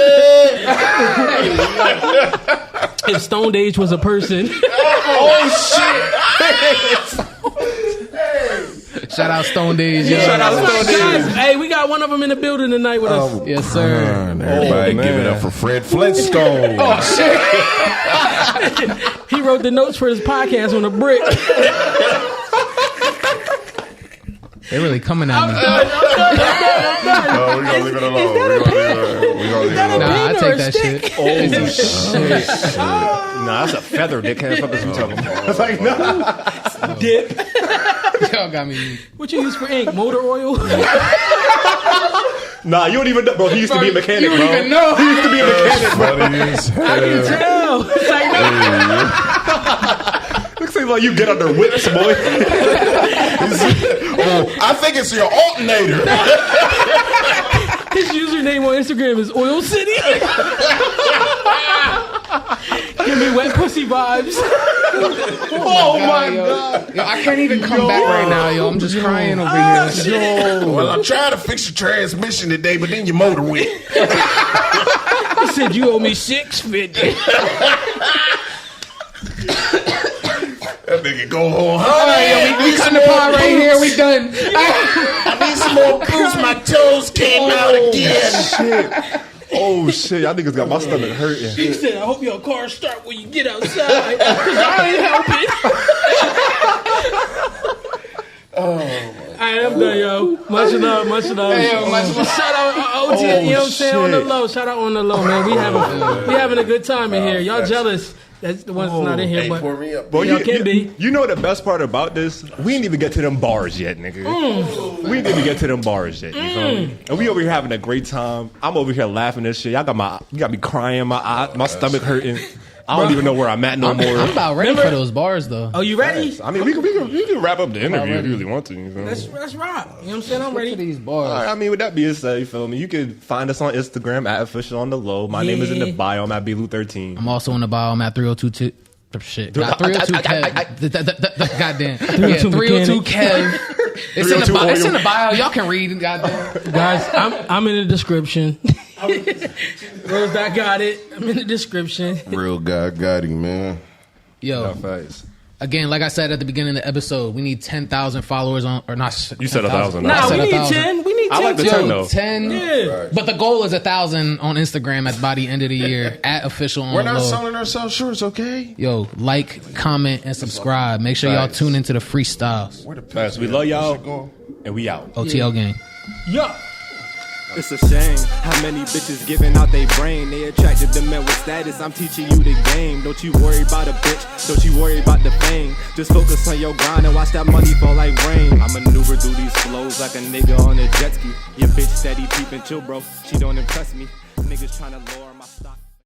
If Stone Age was a person. Oh shit! Shout out Stone Days, yo. Shout out Stone Days. Hey, we got one of them in the building tonight with us. Yes, sir. Everybody give it up for Fred Flintstone. Oh shit! He wrote the notes for his podcast on a brick. They really coming at me. No, we're gonna leave it alone. We're gonna leave it alone. Nah, I take that shit. Oh shit! Nah, that's a feather, dick. Can't fuck you talking about. It's like nah. Dip. Y'all got me. What you use for ink? Motor oil? Nah, you don't even know, bro. He used to be a mechanic, You bro. don't even know. He used to be a mechanic, bro. Funny as hell. I can tell. It's like, Looks like you get under whips, boy. Oh, I think it's your alternator. his username on Instagram is Oil City. Give me wet pussy vibes. Oh my god. Yo, I can't even come back right now, yo. I'm just crying over here. Well, I'm trying to fix your transmission today, but then your motor went. He said you owe me $650. That nigga go home. All right, yo, we cutting the pod right here. We done. I need some more boots. My toes came out again. Oh shit, y'all niggas got my stomach hurting. He said, I hope your car start when you get outside. Because I ain't helping. All right, I'm done, yo. Much love, much love. Hey, yo, much love. Shout out OT, you know what I'm saying? On the low. Shout out on the low, man. We having a good time in here. Y'all jealous. That's the ones that's not in here, Hey, but pour me up. Boy, Yeah, can be. You know the best part about this? We didn't even get to them bars yet, nigga. We didn't even get to them bars yet. You feel me? And we over here having a great time. I'm over here laughing at shit. You got me crying. My stomach hurting. I don't even know where I'm at no more. I'm about ready for those bars though. Oh, you ready? I mean, we can wrap up the interview if you really want to. You feel me? Let's rock. You know what I'm saying? I'm Look ready. at these bars. I mean, with that being said, you feel me? You can find us on Instagram at official on the low. My name is in the bio. I'm at BLU13. I'm also in the bio. I'm at 302. Shit, 302 Kev. Goddamn, 302 Kev. It's in the bio. It's in the bio. Y'all can read. Goddamn, Guys, I'm in the description. Rose, I got it. I'm in the description. Real guy got him, man. yo. Again, like I said at the beginning of the episode, we need 10,000 followers on, or not. You said 1,000. Nah, we need 1,000. 10. We need 10. I like the 10 though. 10. Yeah. But the goal is 1,000 on Instagram by the end of the year at official on We're the not low. selling ourselves shorts, okay? Yo, like, comment, and subscribe. Make sure y'all tune into the freestyles. Where the Facts. We love y'all, and we out. OTL gang. Yo. It's a shame how many bitches giving out they brain. They attracted to men with status. I'm teaching you the game. Don't you worry about a bitch. Don't you worry about the fame. Just focus on your grind and watch that money fall like rain. I maneuver through these flows like a nigga on a jet ski. Your bitch steady peeping chill, bro. She don't impress me. Niggas trying to lower my stock.